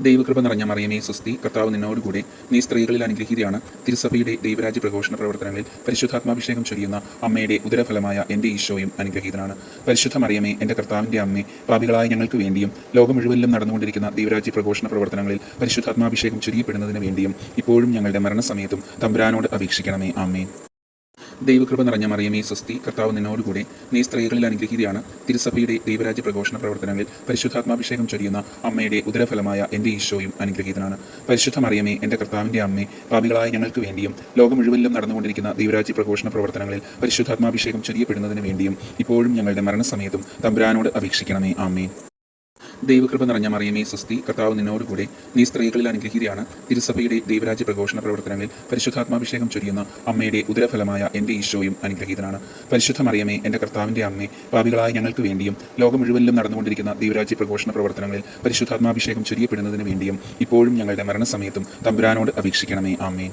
Speaker 2: ദൈവകൃപ നിറഞ്ഞ മറിയമേ സ്വസ്തി, കർത്താവ് നിന്നോടുകൂടെ. നീ സ്ത്രീകളിൽ അനുഗ്രഹീതയാണ്. തിരുസഭയുടെ ദൈവരാജ്യ പ്രഘോഷണ പ്രവർത്തനങ്ങളിൽ പരിശുദ്ധാത്മാഭിഷേകം ചൊരിയുന്ന അമ്മയുടെ ഉദരഫലമായ എൻ്റെ ഈശോയും അനുഗ്രഹീതനാണ്. പരിശുദ്ധ മറിയമേ, എൻ്റെ കർത്താവിൻ്റെ അമ്മേ, പാപികളായ ഞങ്ങൾക്ക് വേണ്ടിയും ലോകം മുഴുവനിലും നടന്നുകൊണ്ടിരിക്കുന്ന ദൈവരാജ്യ പ്രഘോഷണ പ്രവർത്തനങ്ങളിൽ പരിശുദ്ധാത്മാഭിഷേകം ചൊരിയപ്പെടുന്നതിന് വേണ്ടിയും ഇപ്പോഴും ഞങ്ങളുടെ മരണസമയത്തും തമ്പുരാനോട് അപേക്ഷിക്കണമേ. ആമേൻ. ദൈവകൃപ നിറഞ്ഞ മറിയമേ സ്വസ്തി, കർത്താവ് നിന്നോടുകൂടെ. നീ സ്ത്രീകളിൽ അനുഗ്രഹീതയാണ്. തിരുസഭയുടെ ദൈവരാജ്യ പ്രഘോഷണ പ്രവർത്തനങ്ങളിൽ പരിശുദ്ധാത്മാഭിഷേകം ചൊരിയുന്ന അമ്മയുടെ ഉദരഫലമായ എൻ്റെ ഈശോയും അനുഗ്രഹീതനാണ്. പരിശുദ്ധ മറിയമേ, എൻ്റെ കർത്താവിൻ്റെ അമ്മേ, പാപികളായ ഞങ്ങൾക്ക് വേണ്ടിയും ലോകം മുഴുവനിലും നടന്നുകൊണ്ടിരിക്കുന്ന ദൈവരാജ്യ പ്രഘോഷണ പ്രവർത്തനങ്ങളിൽ പരിശുദ്ധാത്മാഭിഷേകം ചൊരിയപ്പെടുന്നതിന് വേണ്ടിയും ഇപ്പോഴും ഞങ്ങളുടെ മരണസമയത്തും തമ്പുരാനോട് അപേക്ഷിക്കണമേ. ആമേൻ. ദൈവകൃപ നിറഞ്ഞ മറിയമേ സ്വസ്തി, കർത്താവ് നിന്നോടുകൂടെ. നീ സ്ത്രീകളിൽ അനുഗ്രഹീതയാണ്. തിരുസഭയുടെ ദൈവരാജ്യ പ്രഘോഷണ പ്രവർത്തനങ്ങളിൽ പരിശുദ്ധാത്മാഭിഷേകം ചൊരിയുന്ന അമ്മയുടെ ഉദരഫലമായ എൻ്റെ ഈശോയും അനുഗ്രഹീതനാണ്. പരിശുദ്ധ മറിയമേ, എൻ്റെ കർത്താവിൻ്റെ അമ്മേ, പാപികളായ ഞങ്ങൾക്ക് വേണ്ടിയും ലോകം മുഴുവനിലും നടന്നുകൊണ്ടിരിക്കുന്ന ദൈവരാജ്യ പ്രഘോഷണ പ്രവർത്തനങ്ങളിൽ പരിശുദ്ധാത്മാഭിഷേകം ചൊരിയപ്പെടുന്നതിന് വേണ്ടിയും ഇപ്പോഴും ഞങ്ങളുടെ മരണസമയത്തും തമ്പുരാനോട് അപേക്ഷിക്കണമേ. ആമേൻ.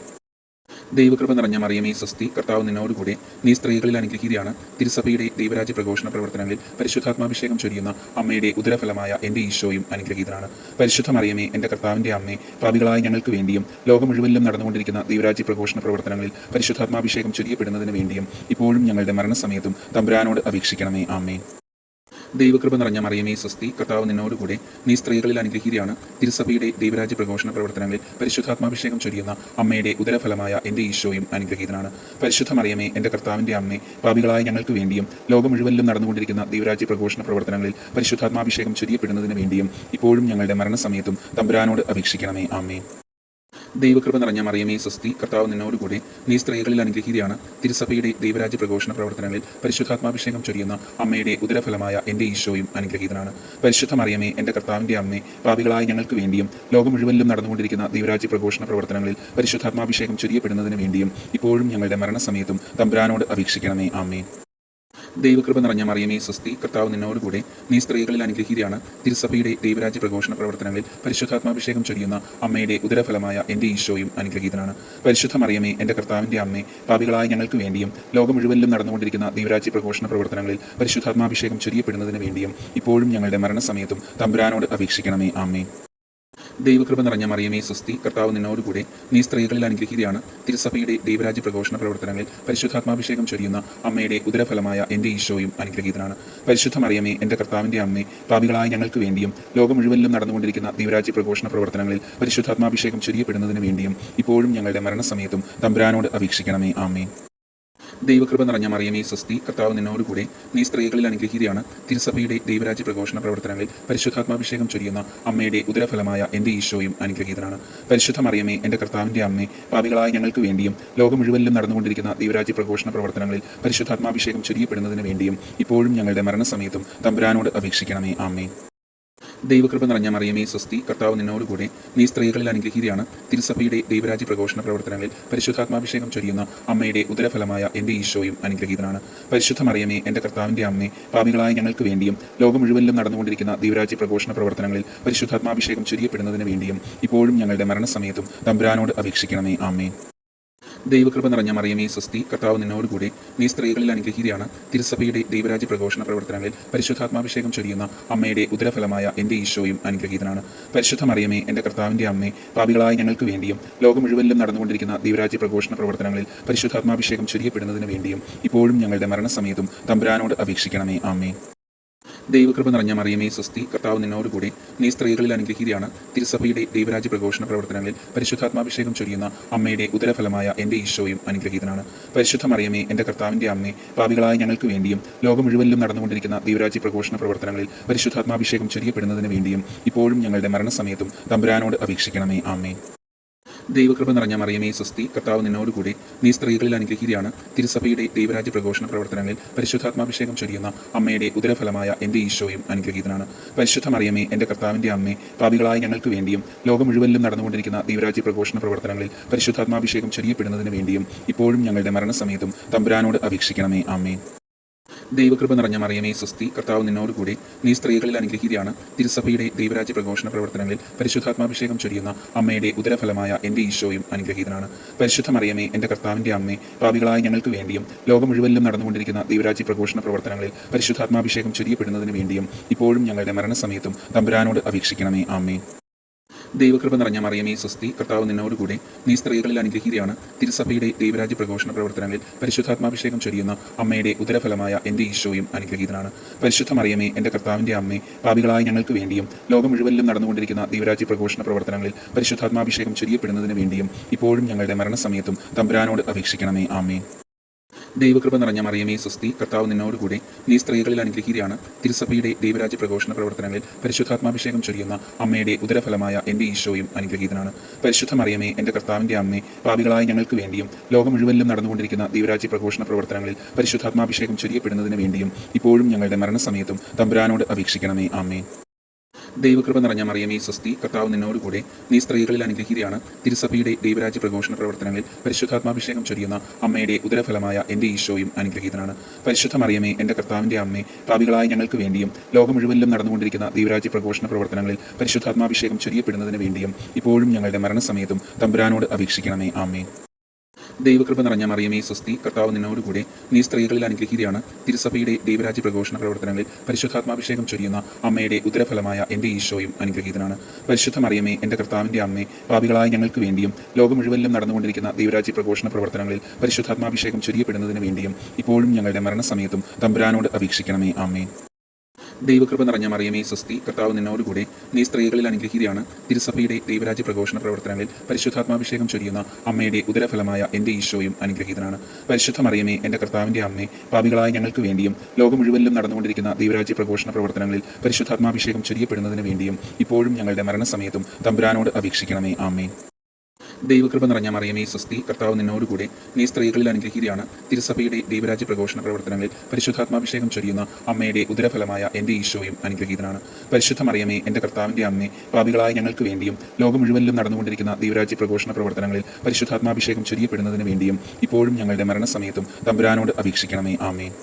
Speaker 2: ദൈവകൃപ നിറഞ്ഞ മറിയമേ സ്വസ്തി, കർത്താവ് നിന്നോടുകൂടെ. നീ സ്ത്രീകളിൽ അനുഗ്രഹീതയാണ്. തിരുസഭയുടെ ദൈവരാജ്യ പ്രഘോഷണ പ്രവർത്തനങ്ങളിൽ പരിശുദ്ധാത്മാഭിഷേകം ചൊരിയുന്ന അമ്മയുടെ ഉദരഫലമായ എൻ്റെ ഈശോയും അനുഗ്രഹീതനാണ്. പരിശുദ്ധ മറിയമേ, എൻ്റെ കർത്താവിൻ്റെ അമ്മേ, പാപികളായ ഞങ്ങൾക്ക് വേണ്ടിയും ലോകം മുഴുവനിലും നടന്നുകൊണ്ടിരിക്കുന്ന ദൈവരാജ്യ പ്രഘോഷണ പ്രവർത്തനങ്ങളിൽ പരിശുദ്ധാത്മാഭിഷേകം ചൊരിയപ്പെടുന്നതിന് വേണ്ടിയും ഇപ്പോഴും ഞങ്ങളുടെ മരണസമയത്തും തമ്പുരാനോട് അപേക്ഷിക്കണമേ. ആമേൻ. ദൈവകൃപ നിറഞ്ഞ മറിയമേ സ്വസ്തി, കർത്താവ് നിന്നോടുകൂടെ. നീ സ്ത്രീകളിൽ അനുഗ്രഹീതയാണ്. തിരുസഭയുടെ ദൈവരാജ്യ പ്രഘോഷണ പ്രവർത്തനങ്ങളിൽ പരിശുദ്ധാത്മാഭിഷേകം ചൊരിയുന്ന അമ്മയുടെ ഉദരഫലമായ എൻ്റെ ഈശോയും അനുഗ്രഹീതനാണ്. പരിശുദ്ധ മറിയമേ, എൻ്റെ കർത്താവിൻ്റെ അമ്മേ, പാപികളായ ഞങ്ങൾക്ക് വേണ്ടിയും ലോകം മുഴുവനിലും നടന്നുകൊണ്ടിരിക്കുന്ന ദൈവരാജ്യ പ്രഘോഷണ പ്രവർത്തനങ്ങളിൽ പരിശുദ്ധാത്മാഭിഷേകം ചൊരിയപ്പെടുന്നതിന് വേണ്ടിയും ഇപ്പോഴും ഞങ്ങളുടെ മരണസമയത്തും തമ്പുരാനോട് അപേക്ഷിക്കണമേ. ആമേൻ. ദൈവകൃപ നിറഞ്ഞ മറിയമേ സ്വസ്തി, കർത്താവ് നിന്നോടുകൂടെ. നീ സ്ത്രീകളിൽ അനുഗ്രഹീതയാണ്. തിരുസഭയുടെ ദൈവരാജ്യ പ്രഘോഷണ പ്രവർത്തനങ്ങളിൽ പരിശുദ്ധാത്മാഭിഷേകം ചൊരിയുന്ന അമ്മയുടെ ഉദരഫലമായ എൻ്റെ ഈശോയും അനുഗ്രഹീതനാണ്. പരിശുദ്ധ മറിയമേ, എൻ്റെ കർത്താവിൻ്റെ അമ്മേ, പാപികളായ ഞങ്ങൾക്ക് വേണ്ടിയും ലോകം മുഴുവനിലും നടന്നുകൊണ്ടിരിക്കുന്ന ദൈവരാജ്യ പ്രഘോഷണ പ്രവർത്തനങ്ങളിൽ പരിശുദ്ധാത്മാഭിഷേകം ചൊരിയപ്പെടുന്നതിന് വേണ്ടിയും ഇപ്പോഴും ഞങ്ങളുടെ മരണസമയത്തും തമ്പുരാനോട് അപേക്ഷിക്കണമേ. ആമേൻ. ദൈവകൃപ നിറഞ്ഞ മറിയമേ സ്വസ്തി, കർത്താവ് നിന്നോടുകൂടെ. നീ സ്ത്രീകളിൽ അനുഗ്രഹീതയാണ്. തിരുസഭയുടെ ദൈവരാജ്യ പ്രഘോഷണ പ്രവർത്തനങ്ങളിൽ പരിശുദ്ധാത്മാഭിഷേകം ചൊരിയുന്ന അമ്മയുടെ ഉദരഫലമായ എൻ്റെ ഈശോയും അനുഗ്രഹീതനാണ്. പരിശുദ്ധ മറിയമേ, എൻ്റെ കർത്താവിൻ്റെ അമ്മേ, പാപികളായ ഞങ്ങൾക്ക് വേണ്ടിയും ലോകം മുഴുവനിലും നടന്നുകൊണ്ടിരിക്കുന്ന ദൈവരാജ്യ പ്രഘോഷണ പ്രവർത്തനങ്ങളിൽ പരിശുദ്ധാത്മാഭിഷേകം ചൊരിയപ്പെടുന്നതിന് വേണ്ടിയും ഇപ്പോഴും ഞങ്ങളുടെ മരണസമയത്തും തമ്പുരാനോട് അപേക്ഷിക്കണമേ. ആമേൻ. ദൈവകൃപ നിറഞ്ഞ മറിയമേ സ്വസ്തി, കർത്താവ് നിന്നോടുകൂടെ. നീ സ്ത്രീകളിൽ അനുഗ്രഹീതയാണ്. തിരുസഭയുടെ ദൈവരാജ്യ പ്രഘോഷണ പ്രവർത്തനങ്ങളിൽ പരിശുദ്ധാത്മാഭിഷേകം ചൊരിയുന്ന അമ്മയുടെ ഉദരഫലമായ എൻ്റെ ഈശോയും അനുഗ്രഹീതനാണ്. പരിശുദ്ധ മറിയമേ, എൻ്റെ കർത്താവിൻ്റെ അമ്മേ, പാപികളായ ഞങ്ങൾക്ക് വേണ്ടിയും ലോകം മുഴുവനിലും നടന്നുകൊണ്ടിരിക്കുന്ന ദൈവരാജ്യ പ്രഘോഷണ പ്രവർത്തനങ്ങളിൽ പരിശുദ്ധാത്മാഭിഷേകം ചൊരിയപ്പെടുന്നതിന് വേണ്ടിയും ഇപ്പോഴും ഞങ്ങളുടെ മരണസമയത്തും തമ്പുരാനോട് അപേക്ഷിക്കണമേ. ആമേൻ. ദൈവകൃപ നിറഞ്ഞ മറിയമേ സ്വസ്തി, കർത്താവ് നിന്നോടുകൂടെ. നീ സ്ത്രീകളിൽ അനുഗ്രഹീതയാണ്. തിരുസഭയുടെ ദൈവരാജ്യ പ്രഘോഷണ പ്രവർത്തനങ്ങളിൽ പരിശുദ്ധാത്മാഭിഷേകം ചൊരിയുന്ന അമ്മയുടെ ഉദരഫലമായ എൻ്റെ ഈശോയും അനുഗ്രഹീതനാണ്. പരിശുദ്ധ മറിയമേ, എൻ്റെ കർത്താവിൻ്റെ അമ്മേ, പാപികളായ ഞങ്ങൾക്ക് വേണ്ടിയും ലോകം മുഴുവനിലും നടന്നുകൊണ്ടിരിക്കുന്ന ദൈവരാജ്യ പ്രഘോഷണ പ്രവർത്തനങ്ങളിൽ പരിശുദ്ധാത്മാഭിഷേകം ചൊരിയപ്പെടുന്നതിന് വേണ്ടിയും ഇപ്പോഴും ഞങ്ങളുടെ മരണസമയത്തും തമ്പുരാനോട് അപേക്ഷിക്കണമേ. ആമേൻ. ദൈവകൃപ നിറഞ്ഞ മറിയമേ സ്വസ്തി, കർത്താവ് നിന്നോടുകൂടെ. നീ സ്ത്രീകളിൽ അനുഗ്രഹീതയാണ്. തിരുസഭയുടെ ദൈവരാജ്യ പ്രഘോഷണ പ്രവർത്തനങ്ങളിൽ പരിശുദ്ധാത്മാഭിഷേകം ചൊരിയുന്ന അമ്മയുടെ ഉദരഫലമായ എൻ്റെ ഈശോയും അനുഗ്രഹീതനാണ്. പരിശുദ്ധ മറിയമേ, എൻ്റെ കർത്താവിൻ്റെ അമ്മേ, പാപികളായ ഞങ്ങൾക്ക് വേണ്ടിയും ലോകം മുഴുവനിലും നടന്നുകൊണ്ടിരിക്കുന്ന ദൈവരാജ്യ പ്രഘോഷണ പ്രവർത്തനങ്ങളിൽ പരിശുദ്ധാത്മാഭിഷേകം ചൊരിയപ്പെടുന്നതിന് വേണ്ടിയും ഇപ്പോഴും ഞങ്ങളുടെ മരണസമയത്തും തമ്പുരാനോട് അപേക്ഷിക്കണമേ. ആമേൻ. ദൈവകൃപ നിറഞ്ഞ മറിയമേ സ്വസ്തി, കർത്താവ് നിന്നോടുകൂടെ. നീ സ്ത്രീകളിൽ അനുഗ്രഹീതയാണ്. തിരുസഭയുടെ ദൈവരാജ്യ പ്രഘോഷണ പ്രവർത്തനങ്ങളിൽ പരിശുദ്ധാത്മാഭിഷേകം ചൊരിയുന്ന അമ്മയുടെ ഉദരഫലമായ എൻ്റെ ഈശോയും അനുഗ്രഹീതനാണ്. പരിശുദ്ധ മറിയമേ, എൻ്റെ കർത്താവിൻ്റെ അമ്മേ, പാപികളായ ഞങ്ങൾക്ക് വേണ്ടിയും ലോകം മുഴുവനിലും നടന്നുകൊണ്ടിരിക്കുന്ന ദൈവരാജ്യ പ്രഘോഷണ പ്രവർത്തനങ്ങളിൽ പരിശുദ്ധാത്മാഭിഷേകം ചൊരിയപ്പെടുന്നതിന് വേണ്ടിയും ഇപ്പോഴും ഞങ്ങളുടെ മരണസമയത്തും തമ്പുരാനോട് അപേക്ഷിക്കണമേ. ആമേൻ. ദൈവകൃപ നിറഞ്ഞ മറിയമേ സ്വസ്തി, കർത്താവ് നിന്നോടുകൂടെ. നീ സ്ത്രീകളിൽ അനുഗ്രഹീതയാണ്. തിരുസഭയുടെ ദൈവരാജ്യ പ്രഘോഷണ പ്രവർത്തനങ്ങളിൽ പരിശുദ്ധാത്മാഭിഷേകം ചൊരിയുന്ന അമ്മയുടെ ഉദരഫലമായ എൻ്റെ ഈശോയും അനുഗ്രഹീതനാണ്. പരിശുദ്ധ മറിയമേ, എൻ്റെ കർത്താവിൻ്റെ അമ്മേ, പാപികളായ ഞങ്ങൾക്ക് വേണ്ടിയും ലോകം മുഴുവനിലും നടന്നുകൊണ്ടിരിക്കുന്ന ദൈവരാജ്യ പ്രഘോഷണ പ്രവർത്തനങ്ങളിൽ പരിശുദ്ധാത്മാഭിഷേകം ചൊരിയപ്പെടുന്നതിന് വേണ്ടിയും ഇപ്പോഴും ഞങ്ങളുടെ മരണസമയത്തും തമ്പുരാനോട് അപേക്ഷിക്കണമേ. ആമേൻ. ദൈവകൃപ നിറഞ്ഞ മറിയമേ സ്വസ്തി, കർത്താവ് നിന്നോടുകൂടി, നീ സ്ത്രീകളിൽ അനുഗ്രഹീതയാണ്. തിരുസഭയുടെ ദൈവരാജ്യ പ്രഘോഷണ പ്രവർത്തനങ്ങളിൽ പരിശുദ്ധാത്മാഭിഷേകം ചൊരിയുന്ന അമ്മയുടെ ഉദരഫലമായ എൻ്റെ ഈശോയും അനുഗ്രഹീതനാണ്. പരിശുദ്ധ മറിയമേ, എൻ്റെ കർത്താവിൻ്റെ അമ്മേ, പാപികളായ ഞങ്ങൾക്ക് വേണ്ടിയും ലോകം മുഴുവനിലും നടന്നുകൊണ്ടിരിക്കുന്ന ദൈവരാജ്യ പ്രഘോഷണ പ്രവർത്തനങ്ങളിൽ പരിശുദ്ധാത്മാഭിഷേകം ചൊരിയപ്പെടുന്നതിന് വേണ്ടിയും ഇപ്പോഴും ഞങ്ങളുടെ മരണസമയത്തും തമ്പുരാനോട് അപേക്ഷിക്കണമേ. ആമേൻ. ദൈവകൃപ നിറഞ്ഞ മറിയമേ സ്വസ്തി, കർത്താവ് നിന്നോടുകൂടി, നീ സ്ത്രീകളിൽ അനുഗ്രഹീതയാണ്. തിരുസഭയുടെ ദൈവരാജ്യ പ്രഘോഷണ പ്രവർത്തനങ്ങളിൽ പരിശുദ്ധാത്മാഭിഷേകം ചൊരിയുന്ന അമ്മയുടെ ഉദരഫലമായ എൻ്റെ ഈശോയും അനുഗ്രഹീതനാണ്. പരിശുദ്ധ മറിയമേ, എൻ്റെ കർത്താവിൻ്റെ അമ്മേ, പാപികളായ ഞങ്ങൾക്ക് വേണ്ടിയും ലോകം മുഴുവനിലും നടന്നുകൊണ്ടിരിക്കുന്ന ദൈവരാജ്യ പ്രഘോഷണ പ്രവർത്തനങ്ങളിൽ പരിശുദ്ധാത്മാഭിഷേകം ചൊരിയപ്പെടുന്നതിന് വേണ്ടിയും ഇപ്പോഴും ഞങ്ങളുടെ മരണസമയത്തും തമ്പുരാനോട് അപേക്ഷിക്കണമേ. ആമേൻ. ദൈവകൃപ നിറഞ്ഞ മറിയമേ സ്വസ്തി, കർത്താവ് നിന്നോടുകൂടി, നീ സ്ത്രീകളിൽ അനുഗ്രഹീതയാണ്. തിരുസഭയുടെ ദൈവരാജ്യ പ്രഘോഷണ പ്രവർത്തനങ്ങളിൽ പരിശുദ്ധാത്മാഭിഷേകം ചൊരിയുന്ന അമ്മയുടെ ഉദരഫലമായ എൻ്റെ ഈശോയും അനുഗ്രഹീതനാണ്. പരിശുദ്ധ മറിയമേ, എൻ്റെ കർത്താവിൻ്റെ അമ്മേ, പാപികളായ ഞങ്ങൾക്ക് വേണ്ടിയും ലോകം മുഴുവനിലും നടന്നുകൊണ്ടിരിക്കുന്ന ദൈവരാജ്യ പ്രഘോഷണ പ്രവർത്തനങ്ങളിൽ പരിശുദ്ധാത്മാഭിഷേകം ചൊരിയപ്പെടുന്നതിന് വേണ്ടിയും ഇപ്പോഴും ഞങ്ങളുടെ മരണസമയത്തും തമ്പുരാനോട് അപേക്ഷിക്കണമേ. ആമേൻ. ദൈവകൃപ നിറഞ്ഞ മറിയമേ സ്വസ്തി, കർത്താവ് നിന്നോടുകൂടി, നീ സ്ത്രീകളിൽ അനുഗ്രഹീതയാണ്. തിരുസഭയുടെ ദൈവരാജ്യ പ്രഘോഷണ പ്രവർത്തനങ്ങളിൽ പരിശുദ്ധാത്മാഭിഷേകം ചൊരിയുന്ന അമ്മയുടെ ഉദരഫലമായ എൻ്റെ ഈശോയും അനുഗ്രഹീതനാണ്. പരിശുദ്ധ മറിയമേ, എൻ്റെ കർത്താവിൻ്റെ അമ്മേ, പാപികളായ ഞങ്ങൾക്ക് വേണ്ടിയും ലോകം മുഴുവനിലും നടന്നുകൊണ്ടിരിക്കുന്ന ദൈവരാജ്യ പ്രഘോഷണ പ്രവർത്തനങ്ങളിൽ പരിശുദ്ധാത്മാഭിഷേകം ചൊരിയപ്പെടുന്നതിന് വേണ്ടിയും ഇപ്പോഴും ഞങ്ങളുടെ മരണസമയത്തും തമ്പുരാനോട് അപേക്ഷിക്കണമേ. ആമേൻ. ദൈവകൃപ നിറഞ്ഞ മറിയമേ സ്വസ്തി, കർത്താവ് നിന്നോടുകൂടി, നീ സ്ത്രീകളിൽ അനുഗ്രഹീതയാണ്. തിരുസഭയുടെ ദൈവരാജ്യ പ്രഘോഷണ പ്രവർത്തനങ്ങളിൽ പരിശുദ്ധാത്മാഭിഷേകം ചൊരിയുന്ന അമ്മയുടെ ഉദരഫലമായ എൻ്റെ ഈശോയും അനുഗ്രഹീതനാണ്. പരിശുദ്ധ മറിയമേ, എൻ്റെ കർത്താവിൻ്റെ അമ്മേ, പാപികളായ ഞങ്ങൾക്ക് വേണ്ടിയും ലോകം മുഴുവനിലും നടന്നുകൊണ്ടിരിക്കുന്ന ദൈവരാജ്യ പ്രഘോഷണ പ്രവർത്തനങ്ങളിൽ പരിശുദ്ധാത്മാഭിഷേകം ചൊരിയപ്പെടുന്നതിന് വേണ്ടിയും ഇപ്പോഴും ഞങ്ങളുടെ മരണസമയത്തും തമ്പുരാനോട് അപേക്ഷിക്കണമേ. ആമേൻ. ദൈവകൃപ നിറഞ്ഞ മറിയമേ സ്വസ്തി, കർത്താവ് നിന്നോടുകൂടി, നീ സ്ത്രീകളിൽ അനുഗ്രഹീതയാണ്. തിരുസഭയുടെ ദൈവരാജ്യ പ്രഘോഷണ പ്രവർത്തനങ്ങളിൽ പരിശുദ്ധാത്മാഭിഷേകം ചൊരിയുന്ന അമ്മയുടെ ഉദരഫലമായ എൻ്റെ ഈശോയും അനുഗ്രഹീതനാണ്. പരിശുദ്ധ മറിയമേ, എൻ്റെ കർത്താവിൻ്റെ അമ്മേ, പാപികളായ ഞങ്ങൾക്ക് വേണ്ടിയും ലോകം മുഴുവനിലും നടന്നുകൊണ്ടിരിക്കുന്ന ദൈവരാജ്യ പ്രഘോഷണ പ്രവർത്തനങ്ങളിൽ പരിശുദ്ധാത്മാഭിഷേകം ചൊരിയപ്പെടുന്നതിന് വേണ്ടിയും ഇപ്പോഴും ഞങ്ങളുടെ മരണസമയത്തും തമ്പുരാനോട് അപേക്ഷിക്കണമേ. ആമേൻ. ദൈവകൃപ നിറഞ്ഞ മറിയമേ സ്വസ്തി, കർത്താവ് നിന്നോടുകൂടി, നീ സ്ത്രീകളിൽ അനുഗ്രഹീതയാണ്. തിരുസഭയുടെ ദൈവരാജ്യ പ്രഘോഷണ പ്രവർത്തനങ്ങളിൽ പരിശുദ്ധാത്മാഭിഷേകം ചൊരിയുന്ന അമ്മയുടെ ഉദരഫലമായ എൻ്റെ ഈശോയും അനുഗ്രഹീതനാണ്. പരിശുദ്ധ മറിയമേ, എൻ്റെ കർത്താവിൻ്റെ അമ്മേ, പാപികളായ ഞങ്ങൾക്ക് വേണ്ടിയും ലോകം മുഴുവനിലും നടന്നുകൊണ്ടിരിക്കുന്ന ദൈവരാജ്യ പ്രഘോഷണ പ്രവർത്തനങ്ങളിൽ പരിശുദ്ധാത്മാഭിഷേകം ചൊരിയപ്പെടുന്നതിന് വേണ്ടിയും ഇപ്പോഴും ഞങ്ങളുടെ മരണസമയത്തും തമ്പുരാനോട് അപേക്ഷിക്കണമേ. ആമേൻ. ദൈവകൃപ നിറഞ്ഞ മറിയമേ സ്വസ്തി, കർത്താവ് നിന്നോടുകൂടി, നീ സ്ത്രീകളിൽ അനുഗ്രഹീതയാണ്. തിരുസഭയുടെ ദൈവരാജ്യ പ്രഘോഷണ പ്രവർത്തനങ്ങളിൽ പരിശുദ്ധാത്മാഭിഷേകം ചൊരിയുന്ന അമ്മയുടെ ഉദരഫലമായ എൻ്റെ ഈശോയും അനുഗ്രഹീതനാണ്. പരിശുദ്ധ മറിയമേ, എൻ്റെ കർത്താവിൻ്റെ അമ്മേ, പാപികളായ ഞങ്ങൾക്ക് വേണ്ടിയും ലോകം മുഴുവനിലും നടന്നുകൊണ്ടിരിക്കുന്ന ദൈവരാജ്യ പ്രഘോഷണ പ്രവർത്തനങ്ങളിൽ പരിശുദ്ധാത്മാഭിഷേകം ചൊരിയപ്പെടുന്നതിന് വേണ്ടിയും ഇപ്പോഴും ഞങ്ങളുടെ മരണസമയത്തും തമ്പുരാനോട് അപേക്ഷിക്കണമേ. ആമേൻ.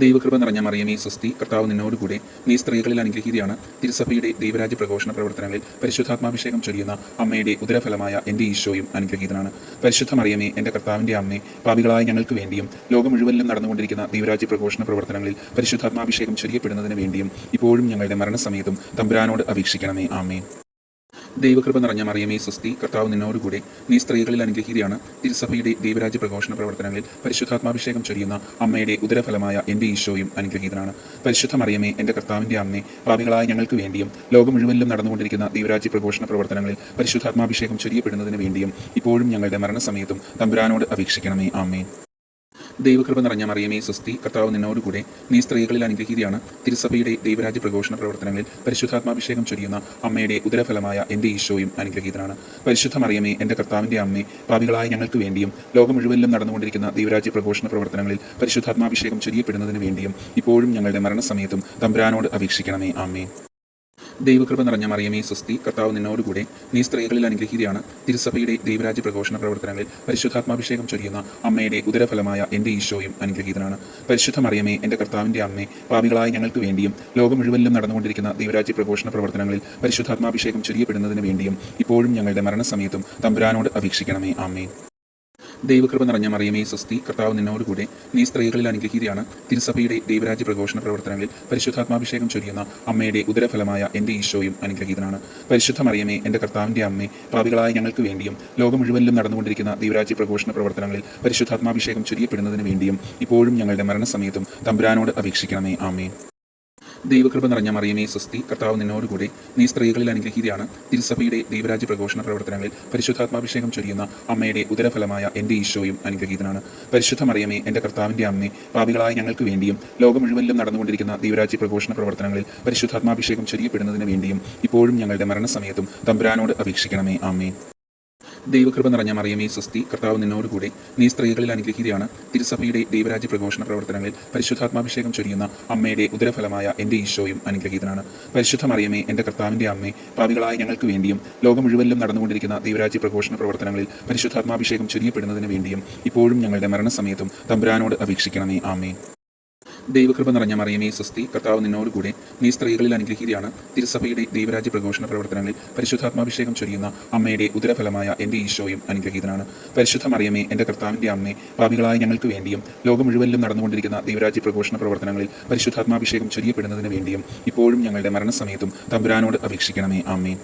Speaker 2: ദൈവകൃപ നിറഞ്ഞ മറിയമേ സ്വസ്തി, കർത്താവ് നിന്നോടുകൂടി, നീ സ്ത്രീകളിൽ അനുഗ്രഹീതയാണ്. തിരുസഭയുടെ ദൈവരാജ്യ പ്രഘോഷണ പ്രവർത്തനങ്ങളിൽ പരിശുദ്ധാത്മാഭിഷേകം ചൊരിയുന്ന അമ്മയുടെ ഉദരഫലമായ എൻ്റെ ഈശോയും അനുഗ്രഹീതനാണ്. പരിശുദ്ധ മറിയമേ, എൻ്റെ കർത്താവിൻ്റെ അമ്മേ, പാപികളായ ഞങ്ങൾക്ക് വേണ്ടിയും ലോകം മുഴുവനിലും നടന്നുകൊണ്ടിരിക്കുന്ന ദൈവരാജ്യ പ്രഘോഷണ പ്രവർത്തനങ്ങളിൽ പരിശുദ്ധാത്മാഭിഷേകം ചൊരിയപ്പെടുന്നതിന് വേണ്ടിയും ഇപ്പോഴും ഞങ്ങളുടെ മരണസമയത്തും തമ്പുരാനോട് അപേക്ഷിക്കണമേ. ആമേൻ. ദൈവകൃപ നിറഞ്ഞ മറിയമേ സ്വസ്തി, കർത്താവ് നിന്നോടുകൂടി, നീ സ്ത്രീകളിൽ അനുഗ്രഹീതയാണ്. തിരുസഭയുടെ ദൈവരാജ്യ പ്രഘോഷണ പ്രവർത്തനങ്ങളിൽ പരിശുദ്ധാത്മാഭിഷേകം ചൊരിയുന്ന അമ്മയുടെ ഉദരഫലമായ എൻ്റെ ഈശോയും അനുഗ്രഹീതനാണ്. പരിശുദ്ധ മറിയമേ, എൻ്റെ കർത്താവിൻ്റെ അമ്മേ, പാപികളായ ഞങ്ങൾക്ക് വേണ്ടിയും ലോകം മുഴുവനിലും നടന്നുകൊണ്ടിരിക്കുന്ന ദൈവരാജ്യ പ്രഘോഷണ പ്രവർത്തനങ്ങളിൽ പരിശുദ്ധാത്മാഭിഷേകം ചൊരിയപ്പെടുന്നതിന് വേണ്ടിയും ഇപ്പോഴും ഞങ്ങളുടെ മരണസമയത്തും തമ്പുരാനോട് അപേക്ഷിക്കണമേ. ആമേൻ. ദൈവകൃപ നിറഞ്ഞ മറിയമേ സ്വസ്തി, കർത്താവ് നിന്നോടുകൂടി, നീ സ്ത്രീകളിൽ അനുഗ്രഹീതയാണ്. തിരുസഭയുടെ ദൈവരാജ്യ പ്രഘോഷണ പ്രവർത്തനങ്ങളിൽ പരിശുദ്ധാത്മാഭിഷേകം ചൊരിയുന്ന അമ്മയുടെ ഉദരഫലമായ എൻ്റെ ഈശോയും അനുഗ്രഹീതനാണ്. പരിശുദ്ധ മറിയമേ, എൻ്റെ കർത്താവിൻ്റെ അമ്മേ, പാപികളായ ഞങ്ങൾക്ക് വേണ്ടിയും ലോകം മുഴുവനിലും നടന്നുകൊണ്ടിരിക്കുന്ന ദൈവരാജ്യ പ്രഘോഷണ പ്രവർത്തനങ്ങളിൽ പരിശുദ്ധാത്മാഭിഷേകം ചൊരിയപ്പെടുന്നതിന് വേണ്ടിയും ഇപ്പോഴും ഞങ്ങളുടെ മരണസമയത്തും തമ്പുരാനോട് അപേക്ഷിക്കണമേ. ആമേൻ. ദൈവകൃപ നിറഞ്ഞ മറിയമേ സ്വസ്തി, കർത്താവ് നിന്നോടുകൂടി, നീ സ്ത്രീകളിൽ അനുഗ്രഹീതയാണ്. തിരുസഭയുടെ ദൈവരാജ്യ പ്രഘോഷണ പ്രവർത്തനങ്ങളിൽ പരിശുദ്ധാത്മാഭിഷേകം ചൊരിയുന്ന അമ്മയുടെ ഉദരഫലമായ എൻ്റെ ഈശോയും അനുഗ്രഹീതനാണ്. പരിശുദ്ധ മറിയമേ, എൻ്റെ കർത്താവിൻ്റെ അമ്മേ, പാപികളായ ഞങ്ങൾക്ക് വേണ്ടിയും ലോകം മുഴുവനിലും നടന്നുകൊണ്ടിരിക്കുന്ന ദൈവരാജ്യ പ്രഘോഷണ പ്രവർത്തനങ്ങളിൽ പരിശുദ്ധാത്മാഭിഷേകം ചൊരിയപ്പെടുന്നതിന് വേണ്ടിയും ഇപ്പോഴും ഞങ്ങളുടെ മരണസമയത്തും തമ്പുരാനോട് അപേക്ഷിക്കണമേ. ആമേൻ. ദൈവകൃപ നിറഞ്ഞ മറിയമേ സ്വസ്തി, കർത്താവ് നിന്നോടുകൂടി, നീ സ്ത്രീകളിൽ അനുഗ്രഹീതയാണ്. തിരുസഭയുടെ ദൈവരാജ്യ പ്രഘോഷണ പ്രവർത്തനങ്ങളിൽ പരിശുദ്ധാത്മാഭിഷേകം ചൊരിയുന്ന അമ്മയുടെ ഉദരഫലമായ എൻ്റെ ഈശോയും അനുഗ്രഹീതനാണ്. പരിശുദ്ധ മറിയമേ, എൻ്റെ കർത്താവിൻ്റെ അമ്മേ, പാപികളായ ഞങ്ങൾക്ക് വേണ്ടിയും ലോകം മുഴുവനിലും നടന്നുകൊണ്ടിരിക്കുന്ന ദൈവരാജ്യ പ്രഘോഷണ പ്രവർത്തനങ്ങളിൽ പരിശുദ്ധാത്മാഭിഷേകം ചൊരിയപ്പെടുന്നതിന് വേണ്ടിയും ഇപ്പോഴും ഞങ്ങളുടെ മരണസമയത്തും തമ്പുരാനോട് അപേക്ഷിക്കണമേ. ആമേൻ. ദൈവകൃപ നിറഞ്ഞ മറിയമേ സ്വസ്തി, കർത്താവ് നിന്നോടുകൂടി, നീ സ്ത്രീകളിൽ അനുഗ്രഹീതയാണ്. തിരുസഭയുടെ ദൈവരാജ്യ പ്രഘോഷണ പ്രവർത്തനങ്ങളിൽ പരിശുദ്ധാത്മാഭിഷേകം ചൊരിയുന്ന അമ്മയുടെ ഉദരഫലമായ എൻ്റെ ഈശോയും അനുഗ്രഹീതനാണ്. പരിശുദ്ധ മറിയമേ, എൻ്റെ കർത്താവിൻ്റെ അമ്മേ, പാപികളായ ഞങ്ങൾക്ക് വേണ്ടിയും ലോകം മുഴുവനിലും നടന്നുകൊണ്ടിരിക്കുന്ന ദൈവരാജ്യ പ്രഘോഷണ പ്രവർത്തനങ്ങളിൽ പരിശുദ്ധാത്മാഭിഷേകം ചൊരിയപ്പെടുന്നതിന് വേണ്ടിയും ഇപ്പോഴും ഞങ്ങളുടെ മരണസമയത്തും തമ്പുരാനോട് അപേക്ഷിക്കണമേ. ആമേൻ. ദൈവകൃപ നിറഞ്ഞ മറിയമേ സ്വസ്തി, കർത്താവ് നിന്നോടുകൂടെ. നീ സ്ത്രീകളിൽ അനുഗ്രഹീതയാണ്. തിരുസഭയുടെ ദൈവരാജ്യ പ്രഘോഷണ പ്രവർത്തനങ്ങളിൽ പരിശുദ്ധാത്മാഭിഷേകം ചൊരിയുന്ന അമ്മയുടെ ഉദരഫലമായ എൻ്റെ ഈശോയും അനുഗ്രഹീതനാണ്. പരിശുദ്ധ മറിയമേ, എൻ്റെ കർത്താവിൻ്റെ അമ്മേ, പാപികളായ ഞങ്ങൾക്ക് വേണ്ടിയും ലോകം മുഴുവനിലും നടന്നുകൊണ്ടിരിക്കുന്ന ദൈവരാജ്യ പ്രഘോഷണ പ്രവർത്തനങ്ങളിൽ പരിശുദ്ധാത്മാഭിഷേകം ചൊരിയപ്പെടുന്നതിന് വേണ്ടിയും ഇപ്പോഴും ഞങ്ങളുടെ മരണസമയത്തും തമ്പുരാനോട് അപേക്ഷിക്കണമേ. ആമേൻ. ദൈവകൃപ നിറഞ്ഞ മറിയമേ സ്വസ്തി, കർത്താവ് നിന്നോടുകൂടെ. നീ സ്ത്രീകളിൽ അനുഗ്രഹീതയാണ്. തിരുസഭയുടെ ദൈവരാജ്യ പ്രഘോഷണ പ്രവർത്തനങ്ങളിൽ പരിശുദ്ധാത്മാഭിഷേകം ചൊരിയുന്ന അമ്മയുടെ ഉദരഫലമായ എൻ്റെ ഈശോയും അനുഗ്രഹീതനാണ്. പരിശുദ്ധ മറിയമേ, എൻ്റെ കർത്താവിൻ്റെ അമ്മേ, പാപികളായ ഞങ്ങൾക്ക് വേണ്ടിയും ലോകം മുഴുവനിലും നടന്നുകൊണ്ടിരിക്കുന്ന ദൈവരാജ്യ പ്രഘോഷണ പ്രവർത്തനങ്ങളിൽ പരിശുദ്ധാത്മാഭിഷേകം ചൊരിയപ്പെടുന്നതിന് വേണ്ടിയും ഇപ്പോഴും ഞങ്ങളുടെ മരണസമയത്തും തമ്പുരാനോട് അപേക്ഷിക്കണമേ. ആമേൻ.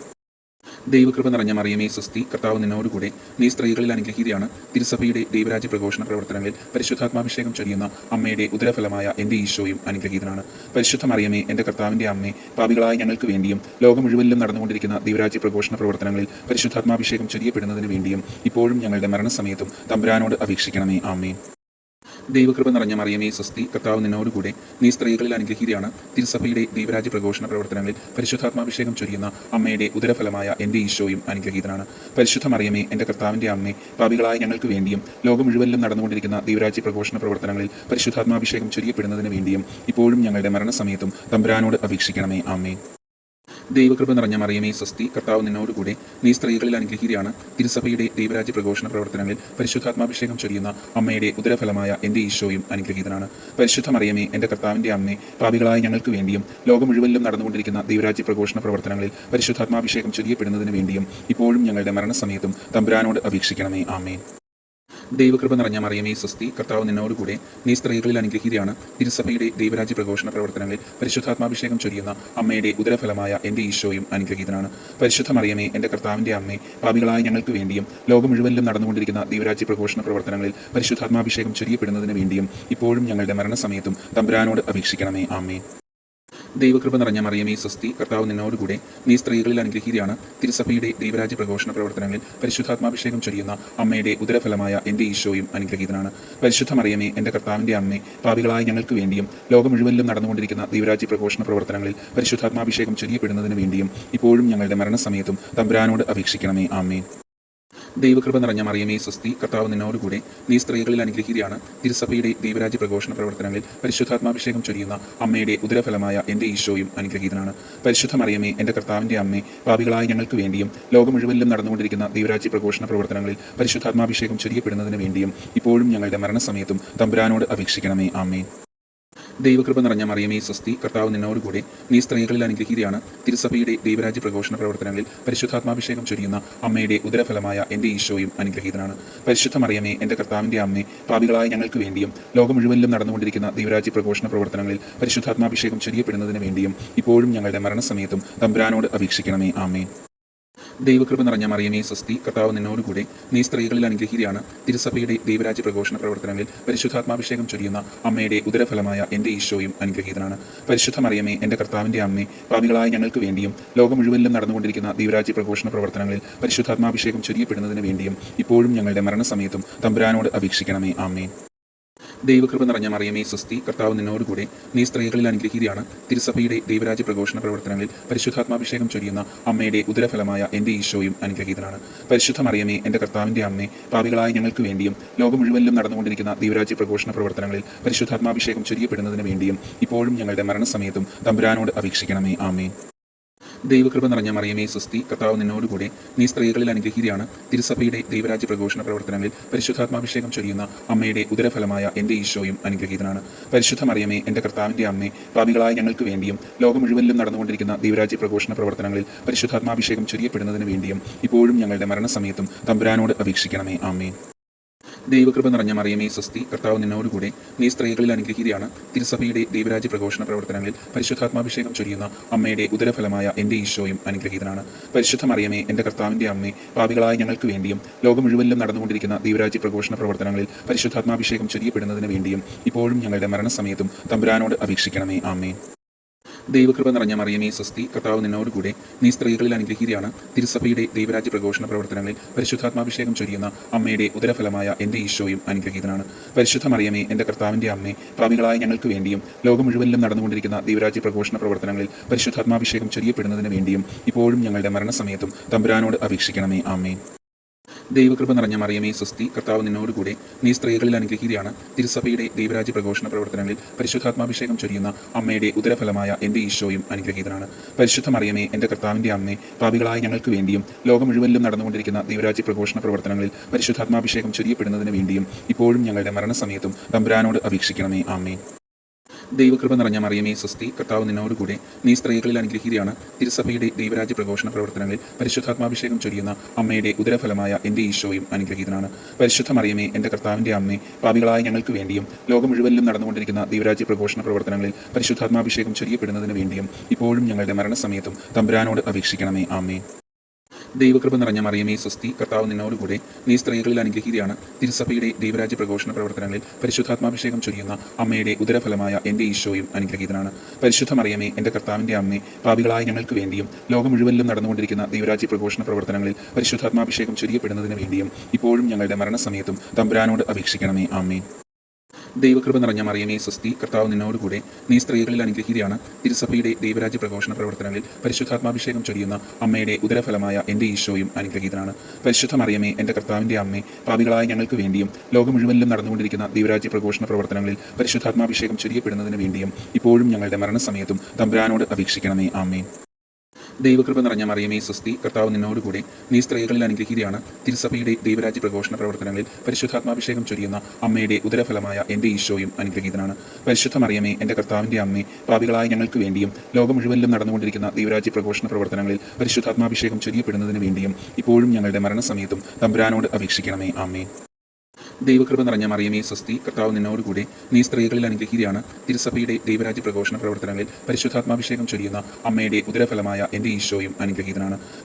Speaker 2: ദൈവകൃപ നിറഞ്ഞ മറിയമേ സ്വസ്തി, കർത്താവ് നിന്നോടുകൂടെ. നീ സ്ത്രീകളിൽ അനുഗ്രഹീതയാണ്. തിരുസഭയുടെ ദൈവരാജ്യ പ്രഘോഷണ പ്രവർത്തനങ്ങളിൽ പരിശുദ്ധാത്മാഭിഷേകം ചൊരിയുന്ന അമ്മയുടെ ഉദരഫലമായ എൻ്റെ ഈശോയും അനുഗ്രഹീതനാണ്. പരിശുദ്ധ മറിയമേ, എൻ്റെ കർത്താവിൻ്റെ അമ്മേ, പാപികളായ ഞങ്ങൾക്ക് വേണ്ടിയും ലോകം മുഴുവനിലും നടന്നുകൊണ്ടിരിക്കുന്ന ദൈവരാജ്യ പ്രഘോഷണ പ്രവർത്തനങ്ങളിൽ പരിശുദ്ധാത്മാഭിഷേകം ചൊരിയപ്പെടുന്നതിന് വേണ്ടിയും ഇപ്പോഴും ഞങ്ങളുടെ മരണസമയത്തും തമ്പുരാനോട് അപേക്ഷിക്കണമേ. ആമേൻ. ദൈവകൃപ നിറഞ്ഞ മറിയമേ സ്വസ്തി, കർത്താവ് നിന്നോടുകൂടെ. നീ സ്ത്രീകളിൽ അനുഗ്രഹീതയാണ്. തിരുസഭയുടെ ദൈവരാജ്യ പ്രഘോഷണ പ്രവർത്തനങ്ങളിൽ പരിശുദ്ധാത്മാഭിഷേകം ചൊരിയുന്ന അമ്മയുടെ ഉദരഫലമായ എൻ്റെ ഈശോയും അനുഗ്രഹീതനാണ്. പരിശുദ്ധ മറിയമേ, എൻ്റെ കർത്താവിൻ്റെ അമ്മേ, പാപികളായ ഞങ്ങൾക്ക് വേണ്ടിയും ലോകം മുഴുവനിലും നടന്നുകൊണ്ടിരിക്കുന്ന ദൈവരാജ്യ പ്രഘോഷണ പ്രവർത്തനങ്ങളിൽ പരിശുദ്ധാത്മാഭിഷേകം ചൊരിയപ്പെടുന്നതിന് വേണ്ടിയും ഇപ്പോഴും ഞങ്ങളുടെ മരണസമയത്തും തമ്പുരാനോട് അപേക്ഷിക്കണമേ. ആമേൻ. ദൈവകൃപ നിറഞ്ഞ മറിയമേ സ്വസ്തി, കർത്താവ് നിന്നോടുകൂടെ. നീ സ്ത്രീകളിൽ അനുഗ്രഹീതയാണ്. തിരുസഭയുടെ ദൈവരാജ്യ പ്രഘോഷണ പ്രവർത്തനങ്ങളിൽ പരിശുദ്ധാത്മാഭിഷേകം ചൊരിയുന്ന അമ്മയുടെ ഉദരഫലമായ എൻ്റെ ഈശോയും അനുഗ്രഹീതനാണ്. പരിശുദ്ധ മറിയമേ, എൻ്റെ കർത്താവിൻ്റെ അമ്മേ, പാപികളായ ഞങ്ങൾക്ക് വേണ്ടിയും ലോകം മുഴുവനിലും നടന്നുകൊണ്ടിരിക്കുന്ന ദൈവരാജ്യ പ്രഘോഷണ പ്രവർത്തനങ്ങളിൽ പരിശുദ്ധാത്മാഭിഷേകം ചൊരിയപ്പെടുന്നതിന് വേണ്ടിയും ഇപ്പോഴും ഞങ്ങളുടെ മരണസമയത്തും തമ്പുരാനോട് അപേക്ഷിക്കണമേ. ആമേൻ. ദൈവകൃപ നിറഞ്ഞ മറിയമേ സ്വസ്തി, കർത്താവ് നിന്നോടുകൂടെ. നീ സ്ത്രീകളിൽ അനുഗ്രഹീതയാണ്. തിരുസഭയുടെ ദൈവരാജ്യ പ്രഘോഷണ പ്രവർത്തനങ്ങളിൽ പരിശുദ്ധാത്മാഭിഷേകം ചൊരിയുന്ന അമ്മയുടെ ഉദരഫലമായ എൻ്റെ ഈശോയും അനുഗ്രഹീതനാണ്. പരിശുദ്ധ മറിയമേ, എൻ്റെ കർത്താവിൻ്റെ അമ്മേ, പാപികളായ ഞങ്ങൾക്ക് വേണ്ടിയും ലോകം മുഴുവനിലും നടന്നുകൊണ്ടിരിക്കുന്ന ദൈവരാജ്യ പ്രഘോഷണ പ്രവർത്തനങ്ങളിൽ പരിശുദ്ധാത്മാഭിഷേകം ചൊരിയപ്പെടുന്നതിന് വേണ്ടിയും ഇപ്പോഴും ഞങ്ങളുടെ മരണസമയത്തും തമ്പുരാനോട് അപേക്ഷിക്കണമേ. ആമേൻ. ദൈവകൃപ നിറഞ്ഞ മറിയമേ സ്വസ്തി, കർത്താവ് നിന്നോടുകൂടെ. നീ സ്ത്രീകളിൽ അനുഗ്രഹീതയാണ്. തിരുസഭയുടെ ദൈവരാജ്യ പ്രഘോഷണ പ്രവർത്തനങ്ങളിൽ പരിശുദ്ധാത്മാഭിഷേകം ചൊരിയുന്ന അമ്മയുടെ ഉദരഫലമായ എൻ്റെ ഈശോയും അനുഗ്രഹീതനാണ്. പരിശുദ്ധ മറിയമേ, എൻ്റെ കർത്താവിൻ്റെ അമ്മേ, പാപികളായ ഞങ്ങൾക്ക് വേണ്ടിയും ലോകം മുഴുവനിലും നടന്നുകൊണ്ടിരിക്കുന്ന ദൈവരാജ്യ പ്രഘോഷണ പ്രവർത്തനങ്ങളിൽ പരിശുദ്ധാത്മാഭിഷേകം ചൊരിയപ്പെടുന്നതിന് വേണ്ടിയും ഇപ്പോഴും ഞങ്ങളുടെ മരണസമയത്തും തമ്പുരാനോട് അപേക്ഷിക്കണമേ. ആമേൻ. ദൈവകൃപ നിറഞ്ഞ മറിയമേ സ്വസ്തി, കർത്താവ് നിന്നോടുകൂടെ. നീ സ്ത്രീകളിൽ അനുഗ്രഹീതയാണ്. തിരുസഭയുടെ ദൈവരാജ്യ പ്രഘോഷണ പ്രവർത്തനങ്ങളിൽ പരിശുദ്ധാത്മാഭിഷേകം ചൊരിയുന്ന അമ്മയുടെ ഉദരഫലമായ എൻ്റെ ഈശോയും അനുഗ്രഹീതനാണ്. പരിശുദ്ധ മറിയമേ, എൻ്റെ കർത്താവിൻ്റെ അമ്മേ, പാപികളായ ഞങ്ങൾക്ക് വേണ്ടിയും ലോകം മുഴുവനിലും നടന്നുകൊണ്ടിരിക്കുന്ന ദൈവരാജ്യ പ്രഘോഷണ പ്രവർത്തനങ്ങളിൽ പരിശുദ്ധാത്മാഭിഷേകം ചൊരിയപ്പെടുന്നതിന് വേണ്ടിയും ഇപ്പോഴും ഞങ്ങളുടെ മരണസമയത്തും തമ്പുരാനോട് അപേക്ഷിക്കണമേ. ആമേൻ. ദൈവകൃപ നിറഞ്ഞ മറിയമേ സ്വസ്തി, കർത്താവ് നിന്നോടുകൂടെ. നീ സ്ത്രീകളിൽ അനുഗ്രഹീതയാണ്. തിരുസഭയുടെ ദൈവരാജ്യ പ്രഘോഷണ പ്രവർത്തനങ്ങളിൽ പരിശുദ്ധാത്മാഭിഷേകം ചൊരിയുന്ന അമ്മയുടെ ഉദരഫലമായ എൻ്റെ ഈശോയും അനുഗ്രഹീതനാണ്. പരിശുദ്ധ മറിയമേ, എൻ്റെ കർത്താവിൻ്റെ അമ്മേ, പാപികളായ ഞങ്ങൾക്ക് വേണ്ടിയും ലോകം മുഴുവനിലും നടന്നുകൊണ്ടിരിക്കുന്ന ദൈവരാജ്യ പ്രഘോഷണ പ്രവർത്തനങ്ങളിൽ പരിശുദ്ധാത്മാഭിഷേകം ചൊരിയപ്പെടുന്നതിന് വേണ്ടിയും ഇപ്പോഴും ഞങ്ങളുടെ മരണസമയത്തും തമ്പുരാനോട് അപേക്ഷിക്കണമേ. ആമേൻ. ദൈവകൃപ നിറഞ്ഞ മറിയമേ സ്വസ്തി, കർത്താവ് നിന്നോടുകൂടെ. നീ സ്ത്രീകളിൽ അനുഗ്രഹീതയാണ്. തിരുസഭയുടെ ദൈവരാജ്യ പ്രഘോഷണ പ്രവർത്തനങ്ങളിൽ പരിശുദ്ധാത്മാഭിഷേകം ചൊരിയുന്ന അമ്മയുടെ ഉദരഫലമായ എൻ്റെ ഈശോയും അനുഗ്രഹീതനാണ്. പരിശുദ്ധ മറിയമേ, എൻ്റെ കർത്താവിൻ്റെ അമ്മേ, പാപികളായ ഞങ്ങൾക്ക് വേണ്ടിയും ലോകം മുഴുവനിലും നടന്നുകൊണ്ടിരിക്കുന്ന ദൈവരാജ്യ പ്രഘോഷണ പ്രവർത്തനങ്ങളിൽ പരിശുദ്ധാത്മാഭിഷേകം ചൊരിയപ്പെടുന്നതിന് വേണ്ടിയും ഇപ്പോഴും ഞങ്ങളുടെ മരണസമയത്തും തമ്പുരാനോട് അപേക്ഷിക്കണമേ. ആമേൻ. ദൈവകൃപ നിറഞ്ഞ മറിയമേ സ്വസ്തി, കർത്താവ് നിന്നോടുകൂടെ. നീ സ്ത്രീകളിൽ അനുഗ്രഹീതയാണ്. തിരുസഭയുടെ ദൈവരാജ്യ പ്രഘോഷണ പ്രവർത്തനങ്ങളിൽ പരിശുദ്ധാത്മാഭിഷേകം ചൊരിയുന്ന അമ്മയുടെ ഉദരഫലമായ എൻ്റെ ഈശോയും അനുഗ്രഹീതനാണ്. പരിശുദ്ധ മറിയമേ, എൻ്റെ കർത്താവിൻ്റെ അമ്മേ, പാപികളായ ഞങ്ങൾക്ക് വേണ്ടിയും ലോകം മുഴുവനിലും നടന്നുകൊണ്ടിരിക്കുന്ന ദൈവരാജ്യ പ്രഘോഷണ പ്രവർത്തനങ്ങളിൽ പരിശുദ്ധാത്മാഭിഷേകം ചൊരിയപ്പെടുന്നതിന് വേണ്ടിയും ഇപ്പോഴും ഞങ്ങളുടെ മരണസമയത്തും തമ്പുരാനോട് അപേക്ഷിക്കണമേ. ആമേൻ. ദൈവകൃപ നിറഞ്ഞ മറിയമേ സ്വസ്തി, കർത്താവ് നിന്നോടുകൂടെ. നീ സ്ത്രീകളിൽ അനുഗ്രഹീതയാണ്. തിരുസഭയുടെ ദൈവരാജ്യ പ്രഘോഷണ പ്രവർത്തനങ്ങളിൽ പരിശുദ്ധാത്മാഭിഷേകം ചൊരിയുന്ന അമ്മയുടെ ഉദരഫലമായ എൻ്റെ ഈശോയും അനുഗ്രഹീതനാണ്. പരിശുദ്ധ മറിയമേ, എൻ്റെ കർത്താവിൻ്റെ അമ്മേ, പാപികളായ ഞങ്ങൾക്ക് വേണ്ടിയും ലോകം മുഴുവനിലും നടന്നുകൊണ്ടിരിക്കുന്ന ദൈവരാജ്യ പ്രഘോഷണ പ്രവർത്തനങ്ങളിൽ പരിശുദ്ധാത്മാഭിഷേകം ചൊരിയപ്പെടുന്നതിന് വേണ്ടിയും ഇപ്പോഴും ഞങ്ങളുടെ മരണസമയത്തും തമ്പുരാനോട് അപേക്ഷിക്കണമേ. ആമേൻ. ദൈവകൃപ നിറഞ്ഞ മറിയമേ സ്വസ്തി, കർത്താവ് നിന്നോടുകൂടെ. നീ സ്ത്രീകളിൽ അനുഗ്രഹീതയാണ്. തിരുസഭയുടെ ദൈവരാജ്യ പ്രഘോഷണ പ്രവർത്തനങ്ങളിൽ പരിശുദ്ധാത്മാഭിഷേകം ചൊരിയുന്ന അമ്മയുടെ ഉദരഫലമായ എൻ്റെ ഈശോയും അനുഗ്രഹീതനാണ്. പരിശുദ്ധ മറിയമേ, എൻ്റെ കർത്താവിൻ്റെ അമ്മേ, പാപികളായ ഞങ്ങൾക്ക് വേണ്ടിയും ലോകം മുഴുവനിലും നടന്നുകൊണ്ടിരിക്കുന്ന ദൈവരാജ്യ പ്രഘോഷണ പ്രവർത്തനങ്ങളിൽ പരിശുദ്ധാത്മാഭിഷേകം ചൊരിയപ്പെടുന്നതിന് വേണ്ടിയും ഇപ്പോഴും ഞങ്ങളുടെ മരണസമയത്തും തമ്പുരാനോട് അപേക്ഷിക്കണമേ. ആമേൻ. ദൈവകൃപ നിറഞ്ഞ മറിയമേ സ്വസ്തി, കർത്താവ് നിന്നോടുകൂടെ. നീ സ്ത്രീകളിൽ അനുഗ്രഹീതയാണ്. തിരുസഭയുടെ ദൈവരാജ്യ പ്രഘോഷണ പ്രവർത്തനങ്ങളിൽ പരിശുദ്ധാത്മാഭിഷേകം ചൊരിയുന്ന അമ്മയുടെ ഉദരഫലമായ എൻ്റെ ഈശോയും അനുഗ്രഹീതനാണ്. പരിശുദ്ധ മറിയമേ, എൻ്റെ കർത്താവിൻ്റെ അമ്മേ, പാപികളായ ഞങ്ങൾക്ക് വേണ്ടിയും ലോകം മുഴുവനിലും നടന്നുകൊണ്ടിരിക്കുന്ന ദൈവരാജ്യ പ്രഘോഷണ പ്രവർത്തനങ്ങളിൽ പരിശുദ്ധാത്മാഭിഷേകം ചൊരിയപ്പെടുന്നതിന് വേണ്ടിയും ഇപ്പോഴും ഞങ്ങളുടെ മരണസമയത്തും തമ്പുരാനോട് അപേക്ഷിക്കണമേ. ആമേൻ. ദൈവകൃപ നിറഞ്ഞ മറിയമേ സ്വസ്തി, കർത്താവ് നിന്നോടുകൂടെ, നീ സ്ത്രീകളിൽ അനുഗ്രഹീതയാണ്. തിരുസഭയുടെ ദൈവരാജ്യ പ്രഘോഷണ പ്രവർത്തനങ്ങളിൽ പരിശുദ്ധാത്മാഭിഷേകം ചൊരിയുന്ന അമ്മയുടെ ഉദരഫലമായ എൻ്റെ ഈശോയും അനുഗ്രഹീതനാണ്. പരിശുദ്ധ മറിയമേ, എൻ്റെ കർത്താവിൻ്റെ അമ്മേ, പാപികളായ ഞങ്ങൾക്ക് വേണ്ടിയും ലോകം മുഴുവനിലും നടന്നുകൊണ്ടിരിക്കുന്ന ദൈവരാജ്യ പ്രഘോഷണ പ്രവർത്തനങ്ങളിൽ പരിശുദ്ധാത്മാഭിഷേകം ചൊരിയപ്പെടുന്നതിന് വേണ്ടിയും ഇപ്പോഴും ഞങ്ങളുടെ മരണസമയത്തും തമ്പുരാനോട് അപേക്ഷിക്കണമേ. ആമേൻ. ദൈവകൃപ നിറഞ്ഞ മറിയമേ സ്വസ്തി, കർത്താവ് നിന്നോടുകൂടെ, നീ സ്ത്രീകളിൽ അനുഗ്രഹീതയാണ്. തിരുസഭയുടെ ദൈവരാജ്യ പ്രഘോഷണ പ്രവർത്തനങ്ങളിൽ പരിശുദ്ധാത്മാഭിഷേകം ചൊരിയുന്ന അമ്മയുടെ ഉദരഫലമായ എൻ്റെ ഈശോയും അനുഗ്രഹീതനാണ്. പരിശുദ്ധ മറിയമേ, എൻ്റെ കർത്താവിൻ്റെ അമ്മേ, പാപികളായ ഞങ്ങൾക്ക് വേണ്ടിയും ലോകം മുഴുവനിലും നടന്നുകൊണ്ടിരിക്കുന്ന ദൈവരാജ്യ പ്രഘോഷണ പ്രവർത്തനങ്ങളിൽ പരിശുദ്ധാത്മാഭിഷേകം ചൊരിയപ്പെടുന്നതിന് വേണ്ടിയും ഇപ്പോഴും ഞങ്ങളുടെ മരണസമയത്തും തമ്പുരാനോട് അപേക്ഷിക്കണമേ. ആമേൻ. ദൈവകൃപ നിറഞ്ഞ മറിയമേ സ്വസ്തി, കർത്താവ് നിന്നോടുകൂടെ, നീ സ്ത്രീകളിൽ അനുഗ്രഹീതയാണ്. തിരുസഭയുടെ ദൈവരാജ്യ പ്രഘോഷണ പ്രവർത്തനങ്ങളിൽ പരിശുദ്ധാത്മാഭിഷേകം ചൊരിയുന്ന അമ്മയുടെ ഉദരഫലമായ എൻ്റെ ഈശോയും അനുഗ്രഹീതനാണ്. പരിശുദ്ധ മറിയമേ, എൻ്റെ കർത്താവിൻ്റെ അമ്മേ, പാപികളായ ഞങ്ങൾക്ക് വേണ്ടിയും ലോകം മുഴുവനിലും നടന്നുകൊണ്ടിരിക്കുന്ന ദൈവരാജ്യ പ്രഘോഷണ പ്രവർത്തനങ്ങളിൽ പരിശുദ്ധാത്മാഭിഷേകം ചൊരിയപ്പെടുന്നതിന് വേണ്ടിയും ഇപ്പോഴും ഞങ്ങളുടെ മരണസമയത്തും തമ്പുരാനോട് അപേക്ഷിക്കണമേ. ആമേൻ. ദൈവകൃപ നിറഞ്ഞ മറിയമേ സ്വസ്തി, കർത്താവ് നിന്നോടുകൂടെ, നീ സ്ത്രീകളിൽ അനുഗ്രഹീതയാണ്. തിരുസഭയുടെ ദൈവരാജ്യ പ്രഘോഷണ പ്രവർത്തനങ്ങളിൽ പരിശുദ്ധാത്മാഭിഷേകം ചൊരിയുന്ന അമ്മയുടെ ഉദരഫലമായ എൻ്റെ ഈശോയും അനുഗ്രഹീതനാണ്. പരിശുദ്ധ മറിയമേ, എൻ്റെ കർത്താവിൻ്റെ അമ്മേ, പാപികളായ ഞങ്ങൾക്ക് വേണ്ടിയും ലോകം മുഴുവനിലും നടന്നുകൊണ്ടിരിക്കുന്ന ദൈവരാജ്യ പ്രഘോഷണ പ്രവർത്തനങ്ങളിൽ പരിശുദ്ധാത്മാഭിഷേകം ചൊരിയപ്പെടുന്നതിന് വേണ്ടിയും ഇപ്പോഴും ഞങ്ങളുടെ മരണസമയത്തും തമ്പുരാനോട് അപേക്ഷിക്കണമേ. ആമേൻ. ദൈവകൃപ നിറഞ്ഞ മറിയമേ സ്വസ്തി, കർത്താവ് നിന്നോടുകൂടെ, നീ സ്ത്രീകളിൽ അനുഗ്രഹീതയാണ്. തിരുസഭയുടെ ദൈവരാജ്യ പ്രഘോഷണ പ്രവർത്തനങ്ങളിൽ പരിശുദ്ധാത്മാഭിഷേകം ചൊരിയുന്ന അമ്മയുടെ ഉദരഫലമായ എൻ്റെ ഈശോയും അനുഗ്രഹീതനാണ്. പരിശുദ്ധ മറിയമേ, എൻ്റെ കർത്താവിൻ്റെ അമ്മേ, പാപികളായ ഞങ്ങൾക്ക് വേണ്ടിയും ലോകം മുഴുവനിലും നടന്നുകൊണ്ടിരിക്കുന്ന ദൈവരാജ്യ പ്രഘോഷണ പ്രവർത്തനങ്ങളിൽ പരിശുദ്ധാത്മാഭിഷേകം ചൊരിയപ്പെടുന്നതിന് വേണ്ടിയും ഇപ്പോഴും ഞങ്ങളുടെ മരണസമയത്തും തമ്പുരാനോട് അപേക്ഷിക്കണമേ. ആമേൻ. ദൈവകൃപ നിറഞ്ഞ മറിയമേ സ്വസ്തി, കർത്താവ് നിന്നോടുകൂടെ, നീ സ്ത്രീകളിൽ അനുഗ്രഹീതയാണ്. തിരുസഭയുടെ ദൈവരാജ്യ പ്രഘോഷണ പ്രവർത്തനങ്ങളിൽ പരിശുദ്ധാത്മാഭിഷേകം ചൊരിയുന്ന അമ്മയുടെ ഉദരഫലമായ എൻ്റെ ഈശോയും അനുഗ്രഹീതനാണ്.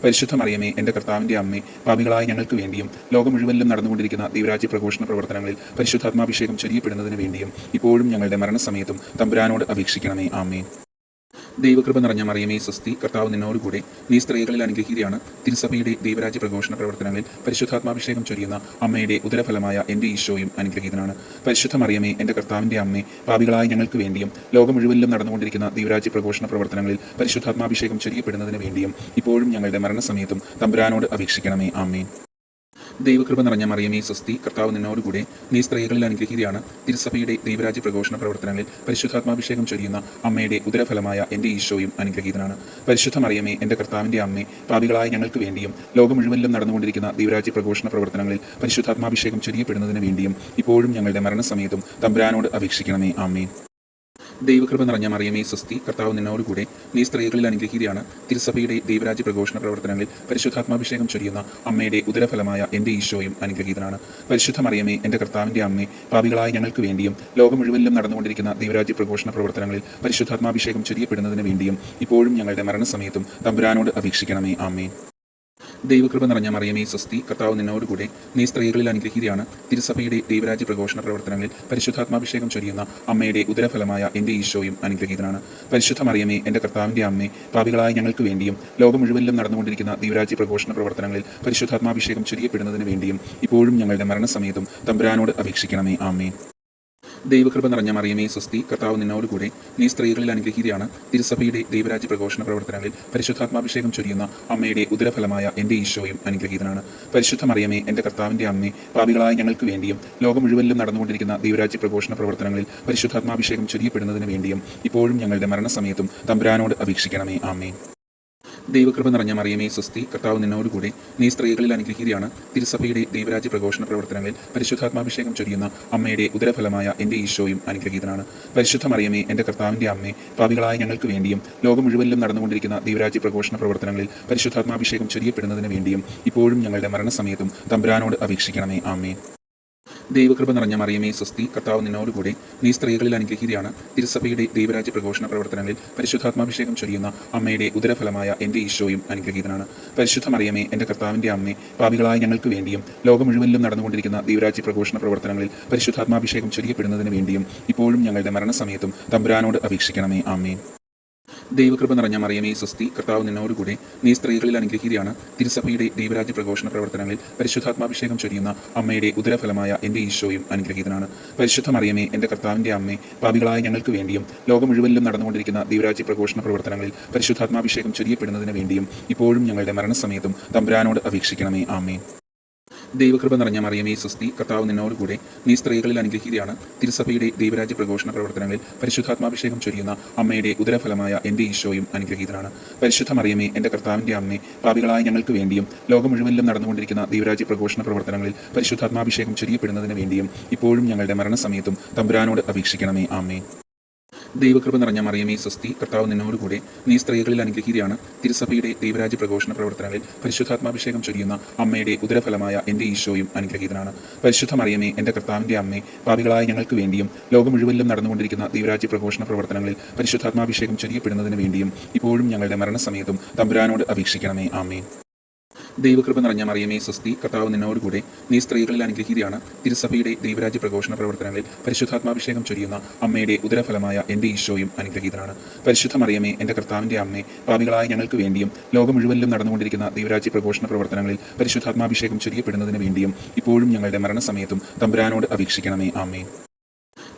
Speaker 2: പരിശുദ്ധ മറിയമേ, എൻ്റെ കർത്താവിൻ്റെ അമ്മേ, പാപികളായ ഞങ്ങൾക്ക് വേണ്ടിയും ലോകം മുഴുവനിലും നടന്നുകൊണ്ടിരിക്കുന്ന ദൈവരാജ്യ പ്രഘോഷണ പ്രവർത്തനങ്ങളിൽ പരിശുദ്ധാത്മാഭിഷേകം ചൊരിയപ്പെടുന്നതിന് വേണ്ടിയും ഇപ്പോഴും ഞങ്ങളുടെ മരണസമയത്തും തമ്പുരാനോട് അപേക്ഷിക്കണമേ. ആമേൻ. ദൈവകൃപ നിറഞ്ഞ മറിയമേ സ്വസ്തി, കർത്താവ് നിന്നോടുകൂടെ, നീ സ്ത്രീകളിൽ അനുഗ്രഹീതയാണ്. തിരുസഭയുടെ ദൈവരാജ്യ പ്രഘോഷണ പ്രവർത്തനങ്ങളിൽ പരിശുദ്ധാത്മാഭിഷേകം ചൊരിയുന്ന അമ്മയുടെ ഉദരഫലമായ എൻ്റെ ഈശോയും അനുഗ്രഹീതനാണ്. പരിശുദ്ധ മറിയമേ, എൻ്റെ കർത്താവിൻ്റെ അമ്മേ, പാപികളായ ഞങ്ങൾക്ക് വേണ്ടിയും ലോകം മുഴുവനിലും നടന്നുകൊണ്ടിരിക്കുന്ന ദൈവരാജ്യ പ്രഘോഷണ പ്രവർത്തനങ്ങളിൽ പരിശുദ്ധാത്മാഭിഷേകം ചൊരിയപ്പെടുന്നതിന് വേണ്ടിയും ഇപ്പോഴും ഞങ്ങളുടെ മരണസമയത്തും തമ്പുരാനോട് അപേക്ഷിക്കണമേ. ആമേൻ. ദൈവകൃപ നിറഞ്ഞ മറിയമേ സ്വസ്തി, കർത്താവ് നിന്നോടുകൂടെ, നീ സ്ത്രീകളിൽ അനുഗ്രഹീതയാണ്. തിരുസഭയുടെ ദൈവരാജ്യ പ്രഘോഷണ പ്രവർത്തനങ്ങളിൽ പരിശുദ്ധാത്മാഭിഷേകം ചൊരിയുന്ന അമ്മയുടെ ഉദരഫലമായ എൻ്റെ ഈശോയും അനുഗ്രഹീതനാണ്. പരിശുദ്ധ മറിയമേ, എൻ്റെ കർത്താവിൻ്റെ അമ്മേ, പാപികളായ ഞങ്ങൾക്ക് വേണ്ടിയും ലോകം മുഴുവനിലും നടന്നുകൊണ്ടിരിക്കുന്ന ദൈവരാജ്യ പ്രഘോഷണ പ്രവർത്തനങ്ങളിൽ പരിശുദ്ധാത്മാഭിഷേകം ചൊരിയപ്പെടുന്നതിന് വേണ്ടിയും ഇപ്പോഴും ഞങ്ങളുടെ മരണസമയത്തും തമ്പുരാനോട് അപേക്ഷിക്കണമേ. ആമേൻ. ദൈവകൃപ നിറഞ്ഞ മറിയമേ സ്വസ്തി, കർത്താവ് നിന്നോടുകൂടെ, നീ സ്ത്രീകളിൽ അനുഗ്രഹീതയാണ്. തിരുസഭയുടെ ദൈവരാജ്യ പ്രഘോഷണ പ്രവർത്തനങ്ങളിൽ പരിശുദ്ധാത്മാഭിഷേകം ചൊരിയുന്ന അമ്മയുടെ ഉദരഫലമായ എൻ്റെ ഈശോയും അനുഗ്രഹീതനാണ്. പരിശുദ്ധ മറിയമേ, എൻ്റെ കർത്താവിൻ്റെ അമ്മേ, പാപികളായ ഞങ്ങൾക്ക് വേണ്ടിയും ലോകം മുഴുവനിലും നടന്നുകൊണ്ടിരിക്കുന്ന ദൈവരാജ്യ പ്രഘോഷണ പ്രവർത്തനങ്ങളിൽ പരിശുദ്ധാത്മാഭിഷേകം ചൊരിയപ്പെടുന്നതിന് വേണ്ടിയും ഇപ്പോഴും ഞങ്ങളുടെ മരണസമയത്തും തമ്പുരാനോട് അപേക്ഷിക്കണമേ. ആമേൻ. ദൈവകൃപ നിറഞ്ഞ മറിയമേ സ്വസ്തി, കർത്താവ് നിന്നോടുകൂടെ, നീ സ്ത്രീകളിൽ അനുഗ്രഹീതയാണ്. തിരുസഭയുടെ ദൈവരാജ്യ പ്രഘോഷണ പ്രവർത്തനങ്ങളിൽ പരിശുദ്ധാത്മാഭിഷേകം ചൊരിയുന്ന അമ്മയുടെ ഉദരഫലമായ എൻ്റെ ഈശോയും അനുഗ്രഹീതനാണ്. പരിശുദ്ധ മറിയമേ, എൻ്റെ കർത്താവിൻ്റെ അമ്മേ, പാപികളായ ഞങ്ങൾക്ക് വേണ്ടിയും ലോകം മുഴുവനിലും നടന്നുകൊണ്ടിരിക്കുന്ന ദൈവരാജ്യ പ്രഘോഷണ പ്രവർത്തനങ്ങളിൽ പരിശുദ്ധാത്മാഭിഷേകം ചൊരിയപ്പെടുന്നതിന് വേണ്ടിയും ഇപ്പോഴും ഞങ്ങളുടെ മരണസമയത്തും തമ്പുരാനോട് അപേക്ഷിക്കണമേ. ആമേൻ. ദൈവകൃപ നിറഞ്ഞ മറിയമേ സ്വസ്തി, കർത്താവ് നിന്നോടുകൂടെ, നീ സ്ത്രീകളിൽ അനുഗ്രഹീതയാണ്. തിരുസഭയുടെ ദൈവരാജ്യ പ്രഘോഷണ പ്രവർത്തനങ്ങളിൽ പരിശുദ്ധാത്മാഭിഷേകം ചൊരിയുന്ന അമ്മയുടെ ഉദരഫലമായ എൻ്റെ ഈശോയും അനുഗ്രഹീതനാണ്. പരിശുദ്ധ മറിയമേ, എൻ്റെ കർത്താവിൻ്റെ അമ്മേ, പാപികളായ ഞങ്ങൾക്ക് വേണ്ടിയും ലോകം മുഴുവനിലും നടന്നുകൊണ്ടിരിക്കുന്ന ദൈവരാജ്യ പ്രഘോഷണ പ്രവർത്തനങ്ങളിൽ പരിശുദ്ധാത്മാഭിഷേകം ചൊരിയപ്പെടുന്നതിന് വേണ്ടിയും ഇപ്പോഴും ഞങ്ങളുടെ മരണസമയത്തും തമ്പുരാനോട് അപേക്ഷിക്കണമേ. ആമേൻ. ദൈവകൃപ നിറഞ്ഞ മറിയമേ സ്വസ്തി, കർത്താവ് നിന്നോടുകൂടെ, നീ സ്ത്രീകളിൽ അനുഗ്രഹീതയാണ്. തിരുസഭയുടെ ദൈവരാജ്യ പ്രഘോഷണ പ്രവർത്തനങ്ങളിൽ പരിശുദ്ധാത്മാഭിഷേകം ചൊരിയുന്ന അമ്മയുടെ ഉദരഫലമായ എൻ്റെ ഈശോയും അനുഗ്രഹീതനാണ്. പരിശുദ്ധ മറിയമേ, എൻ്റെ കർത്താവിൻ്റെ അമ്മേ, പാപികളായ ഞങ്ങൾക്ക് വേണ്ടിയും ലോകം മുഴുവനിലും നടന്നുകൊണ്ടിരിക്കുന്ന ദൈവരാജ്യ പ്രഘോഷണ പ്രവർത്തനങ്ങളിൽ പരിശുദ്ധാത്മാഭിഷേകം ചൊരിയപ്പെടുന്നതിന് വേണ്ടിയും ഇപ്പോഴും ഞങ്ങളുടെ മരണസമയത്തും തമ്പുരാനോട് അപേക്ഷിക്കണമേ. ആമേൻ. ദൈവകൃപ നിറഞ്ഞ മറിയമേ സ്വസ്തി, കർത്താവ് നിന്നോടുകൂടെ, നീ സ്ത്രീകളിൽ അനുഗ്രഹീതയാണ്. തിരുസഭയുടെ ദൈവരാജ്യ പ്രഘോഷണ പ്രവർത്തനങ്ങളിൽ പരിശുദ്ധാത്മാഭിഷേകം ചൊരിയുന്ന അമ്മയുടെ ഉദരഫലമായ എൻ്റെ ഈശോയും അനുഗ്രഹീതനാണ്. പരിശുദ്ധ മറിയമേ, എൻ്റെ കർത്താവിൻ്റെ അമ്മേ, പാപികളായ ഞങ്ങൾക്ക് വേണ്ടിയും ലോകം മുഴുവനിലും നടന്നുകൊണ്ടിരിക്കുന്ന ദൈവരാജ്യ പ്രഘോഷണ പ്രവർത്തനങ്ങളിൽ പരിശുദ്ധാത്മാഭിഷേകം ചൊരിയപ്പെടുന്നതിന് വേണ്ടിയും ഇപ്പോഴും ഞങ്ങളുടെ മരണസമയത്തും തമ്പുരാനോട് അപേക്ഷിക്കണമേ. ആമേൻ. ദൈവകൃപ നിറഞ്ഞ മറിയമേ സ്വസ്തി, കർത്താവ് നിന്നോടുകൂടെ, നീ സ്ത്രീകളിൽ അനുഗ്രഹീതയാണ്. തിരുസഭയുടെ ദൈവരാജ്യ പ്രഘോഷണ പ്രവർത്തനങ്ങളിൽ പരിശുദ്ധാത്മാഭിഷേകം ചൊരിയുന്ന അമ്മയുടെ ഉദരഫലമായ എൻ്റെ ഈശോയും അനുഗ്രഹീതനാണ്. പരിശുദ്ധ മറിയമേ, എൻ്റെ കർത്താവിൻ്റെ അമ്മേ, പാപികളായ ഞങ്ങൾക്ക് വേണ്ടിയും ലോകം മുഴുവനിലും നടന്നുകൊണ്ടിരിക്കുന്ന ദൈവരാജ്യ പ്രഘോഷണ പ്രവർത്തനങ്ങളിൽ പരിശുദ്ധാത്മാഭിഷേകം ചൊരിയപ്പെടുന്നതിന് വേണ്ടിയും ഇപ്പോഴും ഞങ്ങളുടെ മരണസമയത്തും തമ്പുരാനോട് അപേക്ഷിക്കണമേ. ആമേൻ. ദൈവകൃപ നിറഞ്ഞ മറിയമേ സ്വസ്തി, കർത്താവ് നിന്നോടുകൂടെ, നീ സ്ത്രീകളിൽ അനുഗ്രഹീതയാണ്. തിരുസഭയുടെ ദൈവരാജ്യ പ്രഘോഷണ പ്രവർത്തനങ്ങളിൽ പരിശുദ്ധാത്മാഭിഷേകം ചൊരിയുന്ന അമ്മയുടെ ഉദരഫലമായ എൻ്റെ ഈശോയും അനുഗ്രഹീതനാണ്. പരിശുദ്ധ മറിയമേ, എൻ്റെ കർത്താവിൻ്റെ അമ്മേ, പാപികളായ ഞങ്ങൾക്ക് വേണ്ടിയും ലോകം മുഴുവനിലും നടന്നുകൊണ്ടിരിക്കുന്ന ദൈവരാജ്യ പ്രഘോഷണ പ്രവർത്തനങ്ങളിൽ പരിശുദ്ധാത്മാഭിഷേകം ചൊരിയപ്പെടുന്നതിന് വേണ്ടിയും ഇപ്പോഴും ഞങ്ങളുടെ മരണസമയത്തും തമ്പുരാനോട് അപേക്ഷിക്കണമേ. ആമേൻ. ദൈവകൃപ നിറഞ്ഞ മറിയമേ സ്വസ്തി, കർത്താവ് നിന്നോടുകൂടെ, നീ സ്ത്രീകളിൽ അനുഗ്രഹീതയാണ്. തിരുസഭയുടെ ദൈവരാജ്യ പ്രഘോഷണ പ്രവർത്തനങ്ങളിൽ പരിശുദ്ധാത്മാഭിഷേകം ചൊരിയുന്ന അമ്മയുടെ ഉദരഫലമായ എൻ്റെ ഈശോയും അനുഗ്രഹീതനാണ്. പരിശുദ്ധ മറിയമേ, എൻ്റെ കർത്താവിൻ്റെ അമ്മേ, പാപികളായ ഞങ്ങൾക്ക് വേണ്ടിയും ലോകം മുഴുവനിലും നടന്നുകൊണ്ടിരിക്കുന്ന ദൈവരാജ്യ പ്രഘോഷണ പ്രവർത്തനങ്ങളിൽ പരിശുദ്ധാത്മാഭിഷേകം ചൊരിയപ്പെടുന്നതിന് വേണ്ടിയും ഇപ്പോഴും ഞങ്ങളുടെ മരണസമയത്തും തമ്പുരാനോട് അപേക്ഷിക്കണമേ. ആമേൻ. ദൈവകൃപ നിറഞ്ഞ മറിയമേ സ്വസ്തി, കർത്താവ് നിന്നോടുകൂടെ, നീ സ്ത്രീകളിൽ അനുഗ്രഹീതയാണ്. തിരുസഭയുടെ ദൈവരാജ്യ പ്രഘോഷണ പ്രവർത്തനങ്ങളിൽ പരിശുദ്ധാത്മാഭിഷേകം ചൊരിയുന്ന അമ്മയുടെ ഉദരഫലമായ എൻ്റെ ഈശോയും അനുഗ്രഹീതനാണ്. പരിശുദ്ധ മറിയമേ, എൻ്റെ കർത്താവിൻ്റെ അമ്മേ, പാപികളായ ഞങ്ങൾക്ക് വേണ്ടിയും ലോകം മുഴുവനിലും നടന്നുകൊണ്ടിരിക്കുന്ന ദൈവരാജ്യ പ്രഘോഷണ പ്രവർത്തനങ്ങളിൽ പരിശുദ്ധാത്മാഭിഷേകം ചൊരിയപ്പെടുന്നതിന് വേണ്ടിയും ഇപ്പോഴും ഞങ്ങളുടെ മരണസമയത്തും തമ്പുരാനോട് അപേക്ഷിക്കണമേ. ആമേൻ.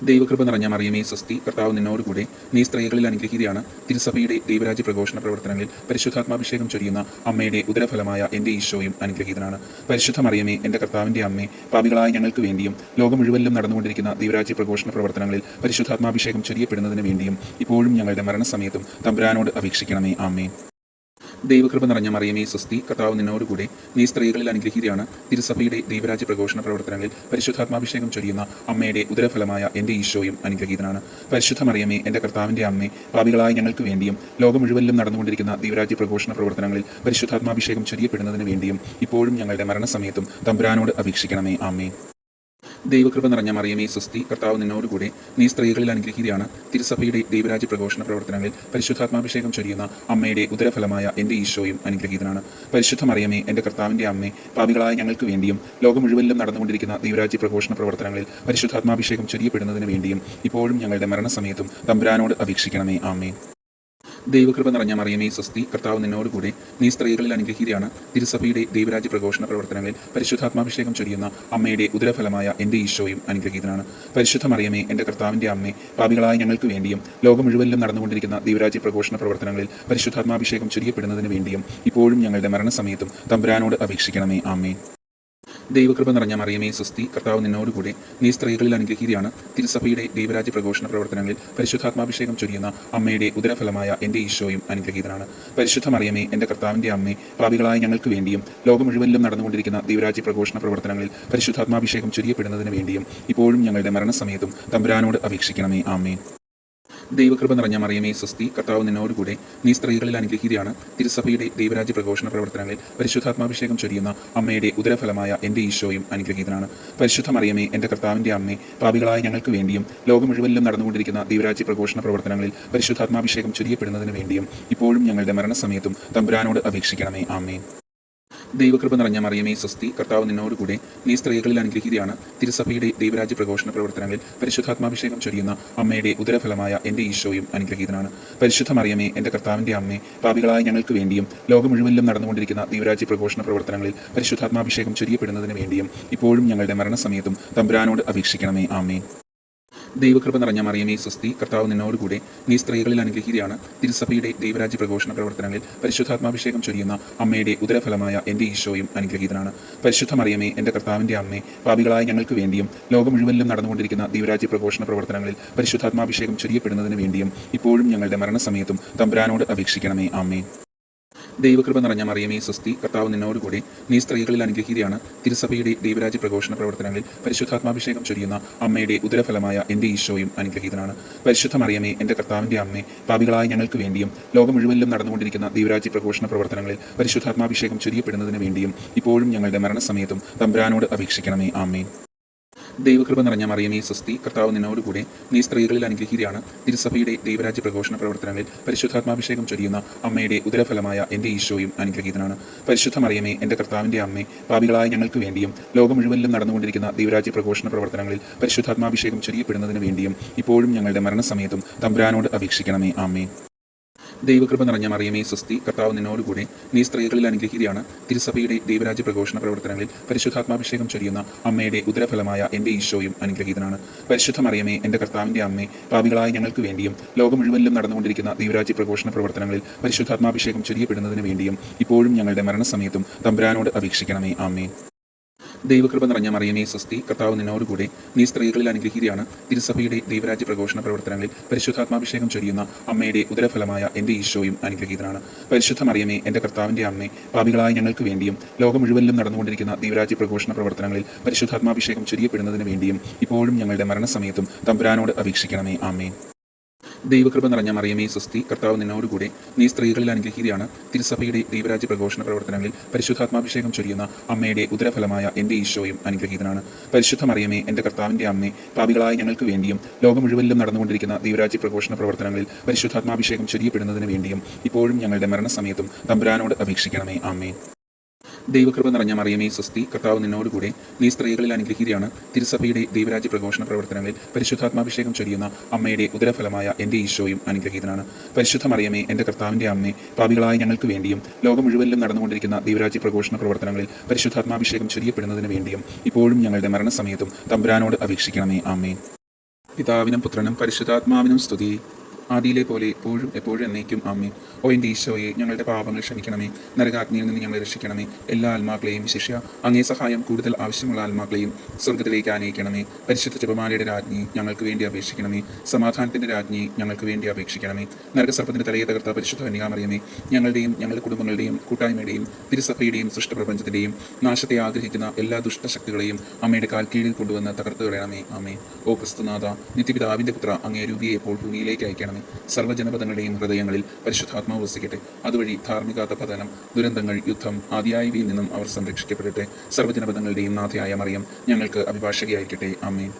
Speaker 2: ദൈവകൃപ നിറഞ്ഞ മറിയമേ സ്വസ്തി, കർത്താവ് നിന്നോടുകൂടെ, നീ സ്ത്രീകളിൽ അനുഗ്രഹീതയാണ്. തിരുസഭയുടെ ദൈവരാജ്യ പ്രഘോഷണ പ്രവർത്തനങ്ങളിൽ പരിശുദ്ധാത്മാഭിഷേകം ചൊരിയുന്ന അമ്മയുടെ ഉദരഫലമായ എൻ്റെ ഈശോയും അനുഗ്രഹീതനാണ്. പരിശുദ്ധ മറിയമേ, എൻ്റെ കർത്താവിൻ്റെ അമ്മേ, പാപികളായ ഞങ്ങൾക്ക് വേണ്ടിയും ലോകം മുഴുവനിലും നടന്നുകൊണ്ടിരിക്കുന്ന ദൈവരാജ്യ പ്രഘോഷണ പ്രവർത്തനങ്ങളിൽ പരിശുദ്ധാത്മാഭിഷേകം ചൊരിയപ്പെടുന്നതിന് വേണ്ടിയും ഇപ്പോഴും ഞങ്ങളുടെ മരണസമയത്തും തമ്പുരാനോട് അപേക്ഷിക്കണമേ. ആമേൻ. ദൈവകൃപ നിറഞ്ഞ മറിയമേ സ്വസ്തി, കർത്താവ് നിന്നോടുകൂടെ, നീ സ്ത്രീകളിൽ അനുഗ്രഹീതയാണ്. തിരുസഭയുടെ ദൈവരാജ്യ പ്രഘോഷണ പ്രവർത്തനങ്ങളിൽ പരിശുദ്ധാത്മാഭിഷേകം ചൊരിയുന്ന അമ്മയുടെ ഉദരഫലമായ എൻ്റെ ഈശോയും അനുഗ്രഹീതനാണ്. പരിശുദ്ധ മറിയമേ, എൻ്റെ കർത്താവിൻ്റെ അമ്മേ, പാപികളായ ഞങ്ങൾക്ക് വേണ്ടിയും ലോകം മുഴുവനിലും നടന്നുകൊണ്ടിരിക്കുന്ന ദൈവരാജ്യ പ്രഘോഷണ പ്രവർത്തനങ്ങളിൽ പരിശുദ്ധാത്മാഭിഷേകം ചൊരിയപ്പെടുന്നതിന് വേണ്ടിയും ഇപ്പോഴും ഞങ്ങളുടെ മരണസമയത്തും തമ്പുരാനോട് അപേക്ഷിക്കണമേ. ആമേൻ. ദൈവകൃപ നിറഞ്ഞ മറിയമേ സ്വസ്തി, കർത്താവ് നിന്നോടുകൂടെ, നീ സ്ത്രീകളിൽ അനുഗ്രഹീതയാണ്. തിരുസഭയുടെ ദൈവരാജ്യ പ്രഘോഷണ പ്രവർത്തനങ്ങളിൽ പരിശുദ്ധാത്മാഭിഷേകം ചൊരിയുന്ന അമ്മയുടെ ഉദരഫലമായ എൻ്റെ ഈശോയും അനുഗ്രഹീതനാണ്. പരിശുദ്ധ മറിയമേ, എൻ്റെ കർത്താവിൻ്റെ അമ്മേ, പാപികളായ ഞങ്ങൾക്ക് വേണ്ടിയും ലോകം മുഴുവനിലും നടന്നുകൊണ്ടിരിക്കുന്ന ദൈവരാജ്യ പ്രഘോഷണ പ്രവർത്തനങ്ങളിൽ പരിശുദ്ധാത്മാഭിഷേകം ചൊരിയപ്പെടുന്നതിന് വേണ്ടിയും ഇപ്പോഴും ഞങ്ങളുടെ മരണസമയത്തും തമ്പുരാനോട് അപേക്ഷിക്കണമേ. ആമേൻ. ദൈവകൃപ നിറഞ്ഞ മറിയമേ സ്വസ്തി, കർത്താവ് നിന്നോടുകൂടെ, നീ സ്ത്രീകളിൽ അനുഗ്രഹീതയാണ്. തിരുസഭയുടെ ദൈവരാജ്യ പ്രഘോഷണ പ്രവർത്തനങ്ങളിൽ പരിശുദ്ധാത്മാഭിഷേകം ചൊരിയുന്ന അമ്മയുടെ ഉദരഫലമായ എൻ്റെ ഈശോയും അനുഗ്രഹീതനാണ്. പരിശുദ്ധ മറിയമേ, എൻ്റെ കർത്താവിൻ്റെ അമ്മേ, പാപികളായ ഞങ്ങൾക്ക് വേണ്ടിയും ലോകം മുഴുവനിലും നടന്നുകൊണ്ടിരിക്കുന്ന ദൈവരാജ്യ പ്രഘോഷണ പ്രവർത്തനങ്ങളിൽ പരിശുദ്ധാത്മാഭിഷേകം ചൊരിയപ്പെടുന്നതിന് വേണ്ടിയും ഇപ്പോഴും ഞങ്ങളുടെ മരണസമയത്തും തമ്പുരാനോട് അപേക്ഷിക്കണമേ. ആമേൻ. ദൈവകൃപ നിറഞ്ഞ മറിയമേ സ്വസ്തി, കർത്താവ് നിന്നോടുകൂടെ, നീ സ്ത്രീകളിൽ അനുഗ്രഹീതയാണ്. തിരുസഭയുടെ ദൈവരാജ്യ പ്രഘോഷണ പ്രവർത്തനങ്ങളിൽ പരിശുദ്ധാത്മാഭിഷേകം ചൊരിയുന്ന അമ്മയുടെ ഉദരഫലമായ എൻ്റെ ഈശോയും അനുഗ്രഹീതനാണ്. പരിശുദ്ധ മറിയമേ, എൻ്റെ കർത്താവിൻ്റെ അമ്മേ, പാപികളായ ഞങ്ങൾക്ക് വേണ്ടിയും ലോകം മുഴുവനിലും നടന്നുകൊണ്ടിരിക്കുന്ന ദൈവരാജ്യ പ്രഘോഷണ പ്രവർത്തനങ്ങളിൽ പരിശുദ്ധാത്മാഭിഷേകം ചൊരിയപ്പെടുന്നതിന് വേണ്ടിയും ഇപ്പോഴും ഞങ്ങളുടെ മരണസമയത്തും തമ്പുരാനോട് അപേക്ഷിക്കണമേ. ആമേൻ. ദൈവകൃപ നിറഞ്ഞ മറിയമേ സ്വസ്തി, കർത്താവ് നിന്നോടുകൂടെ, നീ സ്ത്രീകളിൽ അനുഗ്രഹീതയാണ്. തിരുസഭയുടെ ദൈവരാജ്യ പ്രഘോഷണ പ്രവർത്തനങ്ങളിൽ പരിശുദ്ധാത്മാഭിഷേകം ചൊരിയുന്ന അമ്മയുടെ ഉദരഫലമായ എൻ്റെ ഈശോയും അനുഗ്രഹീതനാണ്. പരിശുദ്ധ മറിയമേ, എൻ്റെ കർത്താവിൻ്റെ അമ്മേ, പാപികളായ ഞങ്ങൾക്ക് വേണ്ടിയും ലോകം മുഴുവനിലും നടന്നുകൊണ്ടിരിക്കുന്ന ദൈവരാജ്യ പ്രഘോഷണ പ്രവർത്തനങ്ങളിൽ പരിശുദ്ധാത്മാഭിഷേകം ചൊരിയപ്പെടുന്നതിന് വേണ്ടിയും ഇപ്പോഴും ഞങ്ങളുടെ മരണസമയത്തും തമ്പുരാനോട് അപേക്ഷിക്കണമേ. ആമേൻ. ദൈവകൃപ നിറഞ്ഞ മറിയമേ സ്വസ്തി, കർത്താവ് നിന്നോടുകൂടെ, നീ സ്ത്രീകളിൽ അനുഗ്രഹീതയാണ്. തിരുസഭയുടെ ദൈവരാജ്യ പ്രഘോഷണ പ്രവർത്തനങ്ങളിൽ പരിശുദ്ധാത്മാഭിഷേകം ചൊരിയുന്ന അമ്മയുടെ ഉദരഫലമായ എൻ്റെ ഈശോയും അനുഗ്രഹീതനാണ്. പരിശുദ്ധ മറിയമേ, എൻ്റെ കർത്താവിൻ്റെ അമ്മേ, പാപികളായ ഞങ്ങൾക്ക് വേണ്ടിയും ലോകം മുഴുവനിലും നടന്നുകൊണ്ടിരിക്കുന്ന ദൈവരാജ്യ പ്രഘോഷണ പ്രവർത്തനങ്ങളിൽ പരിശുദ്ധാത്മാഭിഷേകം ചൊരിയപ്പെടുന്നതിന് വേണ്ടിയും ഇപ്പോഴും ഞങ്ങളുടെ മരണസമയത്തും തമ്പുരാനോട് അപേക്ഷിക്കണമേ. ആമേൻ. ദൈവകൃപ നിറഞ്ഞ മറിയമേ സ്വസ്തി, കർത്താവ് നിന്നോടുകൂടെ, നീ സ്ത്രീകളിൽ അനുഗ്രഹീതയാണ്. തിരുസഭയുടെ ദൈവരാജ്യ പ്രഘോഷണ പ്രവർത്തനങ്ങളിൽ പരിശുദ്ധാത്മാഭിഷേകം ചൊരിയുന്ന അമ്മയുടെ ഉദരഫലമായ എൻ്റെ ഈശോയും അനുഗ്രഹീതനാണ്. പരിശുദ്ധ മറിയമേ, എൻ്റെ കർത്താവിൻ്റെ അമ്മേ, പാപികളായ ഞങ്ങൾക്ക് വേണ്ടിയും ലോകം മുഴുവനിലും നടന്നുകൊണ്ടിരിക്കുന്ന ദൈവരാജ്യ പ്രഘോഷണ പ്രവർത്തനങ്ങളിൽ പരിശുദ്ധാത്മാഭിഷേകം ചൊരിയപ്പെടുന്നതിന് വേണ്ടിയും ഇപ്പോഴും ഞങ്ങളുടെ മരണസമയത്തും തമ്പുരാനോട് അപേക്ഷിക്കണമേ. ആമേൻ. ദൈവകൃപ നിറഞ്ഞ മറിയമേ സ്വസ്തി, കർത്താവ് നിന്നോടുകൂടെ, നീ സ്ത്രീകളിൽ അനുഗ്രഹീതയാണ്. തിരുസഭയുടെ ദൈവരാജ്യ പ്രഘോഷണ പ്രവർത്തനങ്ങളിൽ പരിശുദ്ധാത്മാഭിഷേകം ചൊരിയുന്ന അമ്മയുടെ ഉദരഫലമായ എൻ്റെ ഈശോയും അനുഗ്രഹീതനാണ്. പരിശുദ്ധ മറിയമേ, എൻ്റെ കർത്താവിൻ്റെ അമ്മേ, പാപികളായ ഞങ്ങൾക്ക് വേണ്ടിയും ലോകം മുഴുവനിലും നടന്നുകൊണ്ടിരിക്കുന്ന ദൈവരാജ്യ പ്രഘോഷണ പ്രവർത്തനങ്ങളിൽ പരിശുദ്ധാത്മാഭിഷേകം ചൊരിയപ്പെടുന്നതിന് വേണ്ടിയും ഇപ്പോഴും ഞങ്ങളുടെ മരണസമയത്തും തമ്പുരാനോട് അപേക്ഷിക്കണമേ. ആമേൻ. ദൈവകൃപ നിറഞ്ഞ മറിയമേ സ്വസ്തി, കർത്താവ് നിന്നോടുകൂടെ, നീ സ്ത്രീകളിൽ അനുഗ്രഹീതയാണ്. തിരുസഭയുടെ ദൈവരാജ്യ പ്രഘോഷണ പ്രവർത്തനങ്ങളിൽ പരിശുദ്ധാത്മാഭിഷേകം ചൊരിയുന്ന അമ്മയുടെ ഉദരഫലമായ എൻ്റെ ഈശോയും അനുഗ്രഹീതനാണ്. പരിശുദ്ധ മറിയമേ, എൻ്റെ കർത്താവിൻ്റെ അമ്മേ, പാപികളായ ഞങ്ങൾക്ക് വേണ്ടിയും ലോകം മുഴുവനിലും നടന്നുകൊണ്ടിരിക്കുന്ന ദൈവരാജ്യ പ്രഘോഷണ പ്രവർത്തനങ്ങളിൽ പരിശുദ്ധാത്മാഭിഷേകം ചൊരിയപ്പെടുന്നതിന് വേണ്ടിയും ഇപ്പോഴും ഞങ്ങളുടെ മരണസമയത്തും തമ്പുരാനോട് അപേക്ഷിക്കണമേ. ആമേൻ. ദൈവകൃപ നിറഞ്ഞ മറിയമേ സ്വസ്തി, കർത്താവ് നിന്നോടുകൂടെ, നീ സ്ത്രീകളിൽ അനുഗ്രഹീതയാണ്. തിരുസഭയുടെ ദൈവരാജ്യ പ്രഘോഷണ പ്രവർത്തനങ്ങളിൽ പരിശുദ്ധാത്മാഭിഷേകം ചൊരിയുന്ന അമ്മയുടെ ഉദരഫലമായ എൻ്റെ ഈശോയും അനുഗ്രഹീതനാണ്. പരിശുദ്ധ മറിയമേ, എൻ്റെ കർത്താവിൻ്റെ അമ്മേ, പാപികളായ ഞങ്ങൾക്ക് വേണ്ടിയും ലോകം മുഴുവനിലും നടന്നുകൊണ്ടിരിക്കുന്ന ദൈവരാജ്യ പ്രഘോഷണ പ്രവർത്തനങ്ങളിൽ പരിശുദ്ധാത്മാഭിഷേകം ചൊരിയപ്പെടുന്നതിന് വേണ്ടിയും ഇപ്പോഴും ഞങ്ങളുടെ മരണസമയത്തും തമ്പുരാനോട് അപേക്ഷിക്കണമേ. ആമേൻ. ദൈവകൃപ നിറഞ്ഞ മറിയമേ സ്വസ്തി, കർത്താവ് നിന്നോടുകൂടെ, നീ സ്ത്രീകളിൽ അനുഗ്രഹീതയാണ്. തിരുസഭയുടെ ദൈവരാജ്യ പ്രഘോഷണ പ്രവർത്തനങ്ങളിൽ പരിശുദ്ധാത്മാഭിഷേകം ചൊരിയുന്ന അമ്മയുടെ ഉദരഫലമായ എൻ്റെ ഈശോയും അനുഗ്രഹീതനാണ്. പരിശുദ്ധ മറിയമേ, എൻ്റെ കർത്താവിൻ്റെ അമ്മേ, പാപികളായ ഞങ്ങൾക്ക് വേണ്ടിയും ലോകം മുഴുവനിലും നടന്നുകൊണ്ടിരിക്കുന്ന ദൈവരാജ്യ പ്രഘോഷണ പ്രവർത്തനങ്ങളിൽ പരിശുദ്ധാത്മാഭിഷേകം ചൊരിയപ്പെടുന്നതിന് വേണ്ടിയും ഇപ്പോഴും ഞങ്ങളുടെ മരണസമയത്തും തമ്പുരാനോട് അപേക്ഷിക്കണമേ. ആമേൻ. ദൈവകൃപ നിറഞ്ഞ മറിയമേ സ്വസ്തി, കർത്താവ് നിന്നോടുകൂടെ, നീ സ്ത്രീകളിൽ അനുഗ്രഹീതയാണ്. തിരുസഭയുടെ ദൈവരാജ്യ പ്രഘോഷണ പ്രവർത്തനങ്ങളിൽ പരിശുദ്ധാത്മാഭിഷേകം ചൊരിയുന്ന അമ്മയുടെ ഉദരഫലമായ എൻ്റെ ഈശോയും അനുഗ്രഹീതനാണ്. പരിശുദ്ധ മറിയമേ, എൻ്റെ കർത്താവിൻ്റെ അമ്മേ, പാപികളായ ഞങ്ങൾക്ക് വേണ്ടിയും ലോകം മുഴുവനിലും നടന്നുകൊണ്ടിരിക്കുന്ന ദൈവരാജ്യ പ്രഘോഷണ പ്രവർത്തനങ്ങളിൽ പരിശുദ്ധാത്മാഭിഷേകം ചൊരിയപ്പെടുന്നതിന് വേണ്ടിയും ഇപ്പോഴും ഞങ്ങളുടെ മരണസമയത്തും തമ്പുരാനോട് അപേക്ഷിക്കണമേ. ആമേൻ. ദൈവകൃപ നിറഞ്ഞ മറിയമേ സ്വസ്തി, കർത്താവ് നിന്നോടുകൂടെ, നീ സ്ത്രീകളിൽ അനുഗ്രഹീതയാണ്. തിരുസഭയുടെ ദൈവരാജ്യ പ്രഘോഷണ പ്രവർത്തനങ്ങളിൽ പരിശുദ്ധാത്മാഭിഷേകം ചൊരിയുന്ന അമ്മയുടെ ഉദരഫലമായ എൻ്റെ ഈശോയും അനുഗ്രഹീതനാണ്. പരിശുദ്ധ മറിയമേ, എൻ്റെ കർത്താവിൻ്റെ അമ്മേ, പാപികളായ ഞങ്ങൾക്ക് വേണ്ടിയും ലോകം മുഴുവനിലും നടന്നുകൊണ്ടിരിക്കുന്ന ദൈവരാജ്യ പ്രഘോഷണ പ്രവർത്തനങ്ങളിൽ പരിശുദ്ധാത്മാഭിഷേകം ചൊരിയപ്പെടുന്നതിന് വേണ്ടിയും ഇപ്പോഴും ഞങ്ങളുടെ മരണസമയത്തും തമ്പുരാനോട് അപേക്ഷിക്കണമേ. ആമേൻ. പിതാവിനും പുത്രനും പരിശുദ്ധാത്മാവിനും സ്തുതി, ആദിയിലെ പോലെ എപ്പോഴും എപ്പോഴും എന്നേക്കും. ആമേൻ. ഓ എൻ്റെ ഈശോയെ, ഞങ്ങളുടെ പാപങ്ങൾ ക്ഷമിക്കണമേ, നരകാഗ്നിയിൽ നിന്ന് ഞങ്ങളെ രക്ഷിക്കണമേ, എല്ലാ ആത്മാക്കളെയും വിശിഷ്യ അങ്ങേ സഹായം കൂടുതൽ ആവശ്യമുള്ള ആത്മാക്കളെയും സ്വർഗത്തിലേക്ക് ആനയിക്കണമേ. പരിശുദ്ധ ജപമാലയുടെ രാജ്ഞി ഞങ്ങൾക്ക് വേണ്ടി അപേക്ഷിക്കണമേ. സമാധാനത്തിൻ്റെ രാജ്ഞി ഞങ്ങൾക്ക് വേണ്ടി അപേക്ഷിക്കണമേ. നരകസർപ്പത്തിൻ്റെ തലയെ തകർത്ത പരിശുദ്ധ കന്യകാമറിയമേ, ഞങ്ങളുടെയും ഞങ്ങളുടെ കുടുംബങ്ങളുടെയും കൂട്ടായ്മയുടെയും തിരുസഭയുടെയും സൃഷ്ടപ്രപഞ്ചത്തിൻ്റെയും നാശത്തെ ആഗ്രഹിക്കുന്ന എല്ലാ ദുഷ്ടശക്തികളെയും അമ്മയുടെ കാൽ കീഴിൽ കൊണ്ടുവന്ന് തകർത്ത് കളയണമേ. ആമേൻ. ഓ ക്രിസ്തുനാഥ, നിത്യപിതാവിൻ്റെ പുത്ര, അങ്ങേ രൂപിയെ ഇപ്പോൾ ഭൂമിയിലേക്ക് അയക്കണമേ. സർവ്വജനപദങ്ങളുടെയും ഹൃദയങ്ങളിൽ പരിശുദ്ധാത്മാവ് വസിക്കട്ടെ. അതുവഴി ധാർമ്മിക അധപതനം, ദുരന്തങ്ങൾ, യുദ്ധം ആദിയായവയിൽ നിന്നും അവർ സംരക്ഷിക്കപ്പെടട്ടെ. സർവ്വജനപദങ്ങളുടെയും നാഥയായ മറിയം ഞങ്ങൾക്ക് അഭിഭാഷകയായിരിക്കട്ടെ. ആമേൻ.